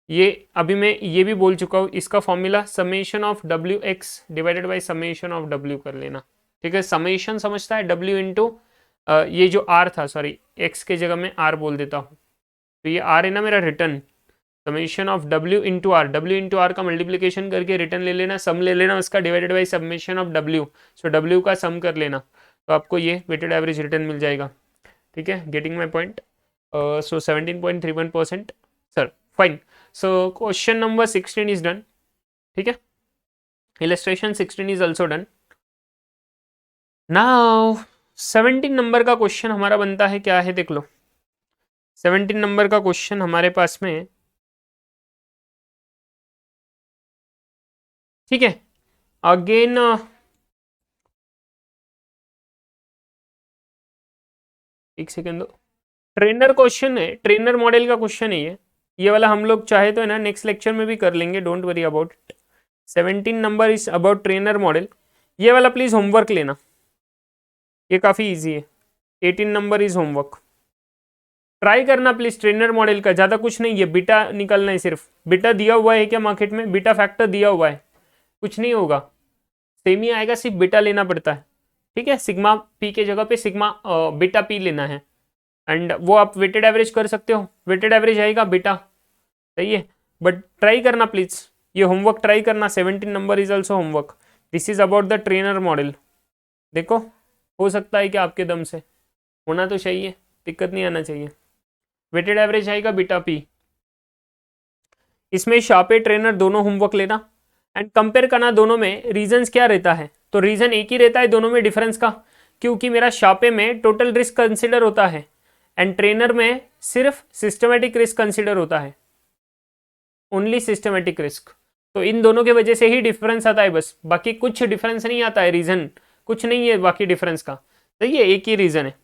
ये अभी मैं ये भी बोल चुका हूँ, इसका formula summation of WX divided by summation of W कर लेना। ठीक है, समेशन समझता है W इंटू ये जो R था, सॉरी X के जगह में R बोल देता हूँ, तो ये R है ना मेरा return, summation of W into R का मल्टीप्लीकेशन करके रिटर्न ले लेना, सम ले लेना उसका divided by summation of W, so W का सम कर लेना, तो आपको ये वेटेड एवरेज रिटर्न मिल जाएगा। ठीक है, getting my point. So 17.31%, sir fine. So question number 16 is done. ठीक है, illustration 16 is also done. Now 17 number का क्वेश्चन हमारा बनता है, क्या है देख लो। 17 नंबर का क्वेश्चन हमारे पास में, ठीक है, अगेन एक सेकेंड दो, ट्रेनर क्वेश्चन है, ट्रेनर मॉडल का क्वेश्चन है ये वाला हम लोग चाहे तो है ना नेक्स्ट लेक्चर में भी कर लेंगे, don't worry about it. 17 number is about trainer model, ये वाला प्लीज होमवर्क लेना, ये काफ़ी इजी है। 18 नंबर इज होमवर्क, ट्राई करना प्लीज ट्रेनर मॉडल का, ज़्यादा कुछ नहीं है, बीटा निकलना है सिर्फ। बीटा दिया हुआ है क्या मार्केट में, बीटा फैक्टर दिया हुआ है, कुछ नहीं होगा, सेम ही आएगा, सिर्फ बीटा लेना पड़ता है। ठीक है, सिग्मा पी के जगह पे सिग्मा बीटा पी लेना है, एंड वो आप वेटेड एवरेज कर सकते हो, वेटेड एवरेज आएगा बीटा, सही है। बट ट्राई करना प्लीज, ये होमवर्क ट्राई करना। 17 number is also homework, this is about the trainer model. देखो हो सकता है कि आपके दम से होना तो चाहिए, दिक्कत नहीं आना चाहिए। वेटेड एवरेज आएगा बीटा पी, इसमें शार्पे ट्रेनर दोनों होमवर्क लेना एंड कंपेयर करना दोनों में रीजंस क्या रहता है। तो रीजन एक ही रहता है दोनों में डिफरेंस का, क्योंकि मेरा शार्पे में टोटल रिस्क कंसिडर होता है एंड ट्रेनर में सिर्फ सिस्टमेटिक रिस्क कंसिडर होता है, ओनली सिस्टमेटिक रिस्क। तो इन दोनों की वजह से ही डिफरेंस आता है बस, बाकी कुछ डिफरेंस नहीं आता है, रीजन कुछ नहीं है बाकी डिफरेंस का, तो ये एक ही रीजन है।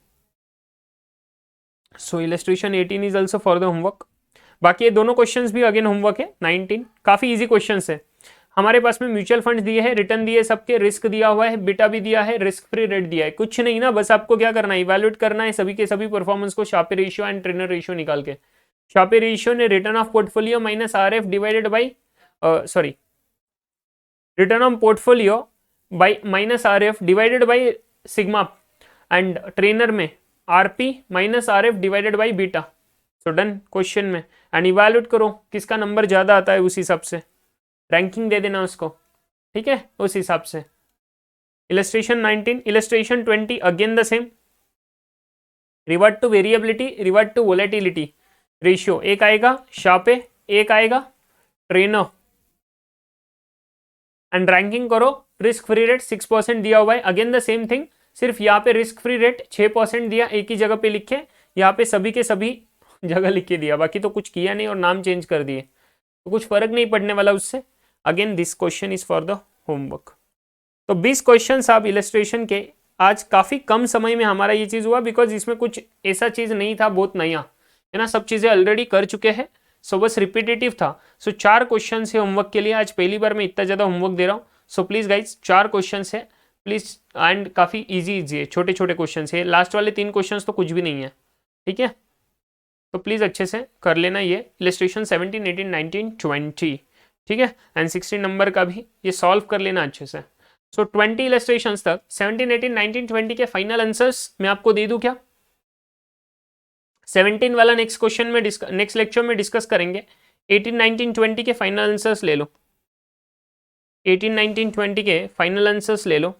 So illustration 18 is also for the homework. बाकी ये दोनों क्वेश्चंस भी अगेन होमवर्क है। 19 काफी इजी क्वेश्चंस है, हमारे पास में म्यूचुअल फंड दिए हैं, रिटर्न दिए सबके, रिस्क दिया हुआ है, बीटा भी दिया है, रिस्क फ्री रेट दिया है, कुछ नहीं ना, बस आपको क्या करना है, इवैल्यूएट करना है सभी के सभी परफॉर्मेंस को Sharpe ratio and Treynor ratio निकाल के। शार्पे रेशियो ने return of portfolio minus RF divided by sorry return on portfolio by minus RF divided by sigma, and Treynor में RP minus RF divided by beta. So done question में, and evaluate करो किसका number ज्यादा आता है, उस हिसाब से रैंकिंग दे देना उसको, ठीक है, उस हिसाब से। Illustration 19, illustration 20 again the same, revert to variability, revert to volatility ratio, एक आएगा शार्पे, एक आएगा ट्रेनर, एंड रैंकिंग करो। रिस्क फ्री रेट 6% दिया हुआ है, अगेन द सेम थिंग, सिर्फ यहाँ पे रिस्क फ्री रेट 6% दिया, एक ही जगह पे लिखे, यहाँ पे सभी के सभी जगह लिख के दिया, बाकी तो कुछ किया नहीं और नाम चेंज कर दिए, तो कुछ फर्क नहीं पड़ने वाला उससे। Again this question is for the homework. तो 20 क्वेश्चन आप इलस्ट्रेशन के, आज काफी कम समय में हमारा ये चीज हुआ, बिकॉज इसमें कुछ ऐसा चीज नहीं था बहुत नया, है ना, सब चीजें ऑलरेडी कर चुके हैं, सो बस रिपीटेटिव था। सो 4 क्वेश्चन है होमवर्क के लिए, आज पहली बार मैं इतना ज्यादा होमवर्क दे रहा हूँ। सो प्लीज गाइज 4 क्वेश्चन है प्लीज, एंड काफी इजी है, छोटे छोटे क्वेश्चन है, लास्ट वाले 3 क्वेश्चन तो कुछ भी नहीं है, ठीक है, तो प्लीज अच्छे से कर लेना ये इलस्ट्रेशन 17, 18, 19, 20, ठीक है, एंड 16 नंबर का भी ये सॉल्व कर लेना अच्छे से। सो 20 इलस्ट्रेशंस तक 17, 18, 19, 20 के फाइनल आंसर्स मैं आपको दे दूं क्या? 17 वाला नेक्स्ट क्वेश्चन में नेक्स्ट लेक्चर में डिस्कस करेंगे, 18, 19, 20 के फाइनल आंसर्स ले लो, 18, 19, 20 के फाइनल आंसर्स ले लो।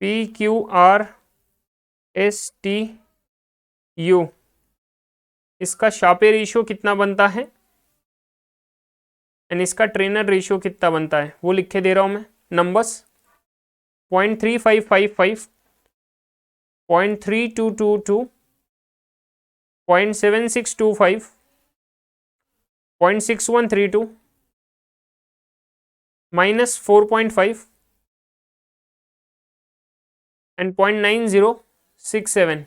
PQRSTU इसका शार्पे रेशियो कितना बनता है एंड इसका ट्रेनर रेशियो कितना बनता है, वो लिख के दे रहा हूं मैं नंबर्स। 0.3555, 0.3222, 0.7625, 0.6132, -4.5 and 0.9067।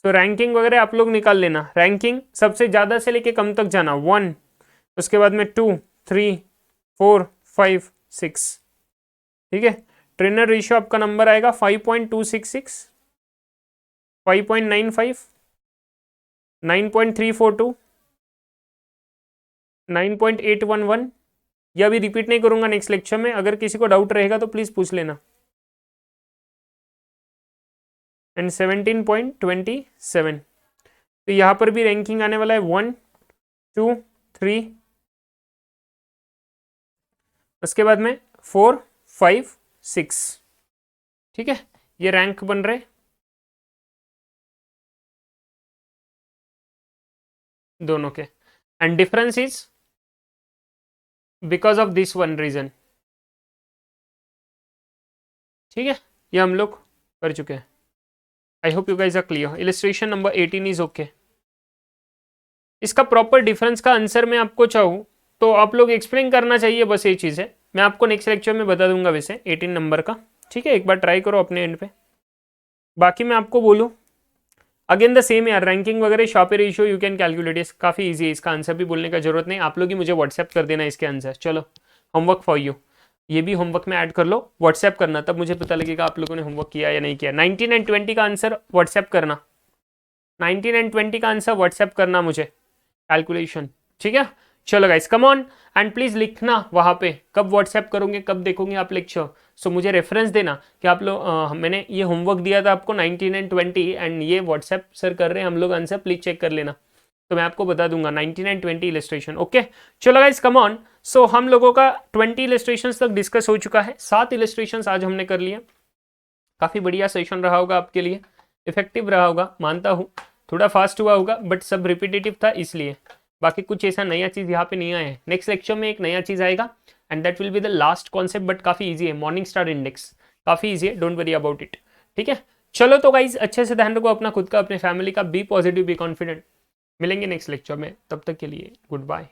तो रैंकिंग वगैरह आप लोग निकाल लेना, रैंकिंग सबसे ज्यादा से लेके कम तक जाना, 1, उसके बाद में 2, 3, 4, 5, 6, ठीक है। ट्रेनर रेशियो आपका नंबर आएगा 5.266, 5.95, 9.342, 9.811। यह अभी रिपीट नहीं करूंगा नेक्स्ट लेक्चर में, अगर किसी को डाउट रहेगा तो प्लीज पूछ लेना। एंड 17.27। तो यहां पर भी रैंकिंग आने वाला है 1, 2, 3, उसके बाद में 4, 5, 6, ठीक है, ये रैंक बन रहे दोनों के, and difference is because of this one reason, ठीक है, ये हम लोग कर चुके हैं। I hope you guys are clear. Illustration number 18 is okay. इसका प्रॉपर डिफरेंस का आंसर मैं आपको चाहूँ तो आप लोग एक्सप्लेन करना चाहिए, बस ये चीज़ है, मैं आपको नेक्स्ट लेक्चर में बता दूंगा वैसे 18 नंबर का, ठीक है, एक बार ट्राई करो अपने एंड पे। बाकी मैं आपको बोलूँ अगेन द सेम यार, रैंकिंग वगैरह Sharpe ratio you can calculate, काफ़ी ईजी है, इसका आंसर भी बोलने का जरूरत नहीं, आप लोग ही मुझे व्हाट्सएप कर देना इसके आंसर। चलो होमवर्क फॉर यू, ये भी होमवर्क में ऐड कर लो, व्हाट्सएप करना, तब मुझे पता लगेगा आप लोगों ने होमवर्क किया या नहीं किया। 19 एंड 20 का आंसर व्हाट्सएप करना, 19 एंड 20 का आंसर व्हाट्सएप करना मुझे कैलकुलेशन, ठीक है। चलो guys come on, and please लिखना वहां पे कब व्हाट्सएप करोगे, कब देखोगे आप लेक्चर, सो मुझे रेफरेंस देना कि आप लोग मैंने ये होमवर्क दिया था आपको 19 एंड 20 एंड ये व्हाट्सएप सर कर रहे हैं हम लोग आंसर, प्लीज चेक कर लेना, तो मैं आपको बता दूंगा 19 एंड 20 इलस्ट्रेशन, ओके। चलो गाइस कम ऑन, सो हम लोगों का 20 इलस्ट्रेशन तक डिस्कस हो चुका है, 7 इलस्ट्रेशन आज हमने कर लिया, काफी बढ़िया सेशन रहा होगा आपके लिए, इफेक्टिव रहा होगा, मानता हूँ थोड़ा फास्ट हुआ होगा बट सब रिपीटेटिव था इसलिए, बाकी कुछ ऐसा नया चीज यहाँ पे नहीं आया है। नेक्स्ट लेक्चर में एक नया चीज आएगा and that will be the last concept, but काफी इजी है, मॉर्निंग स्टार इंडेक्स काफी इजी है, डोंट वरी अबाउट इट, ठीक है। चलो तो गाइज अच्छे से ध्यान रखो अपना, खुद का, अपने फैमिली का, बी पॉजिटिव, बी कॉन्फिडेंट, मिलेंगे नेक्स्ट लेक्चर में, तब तक के लिए गुड बाय।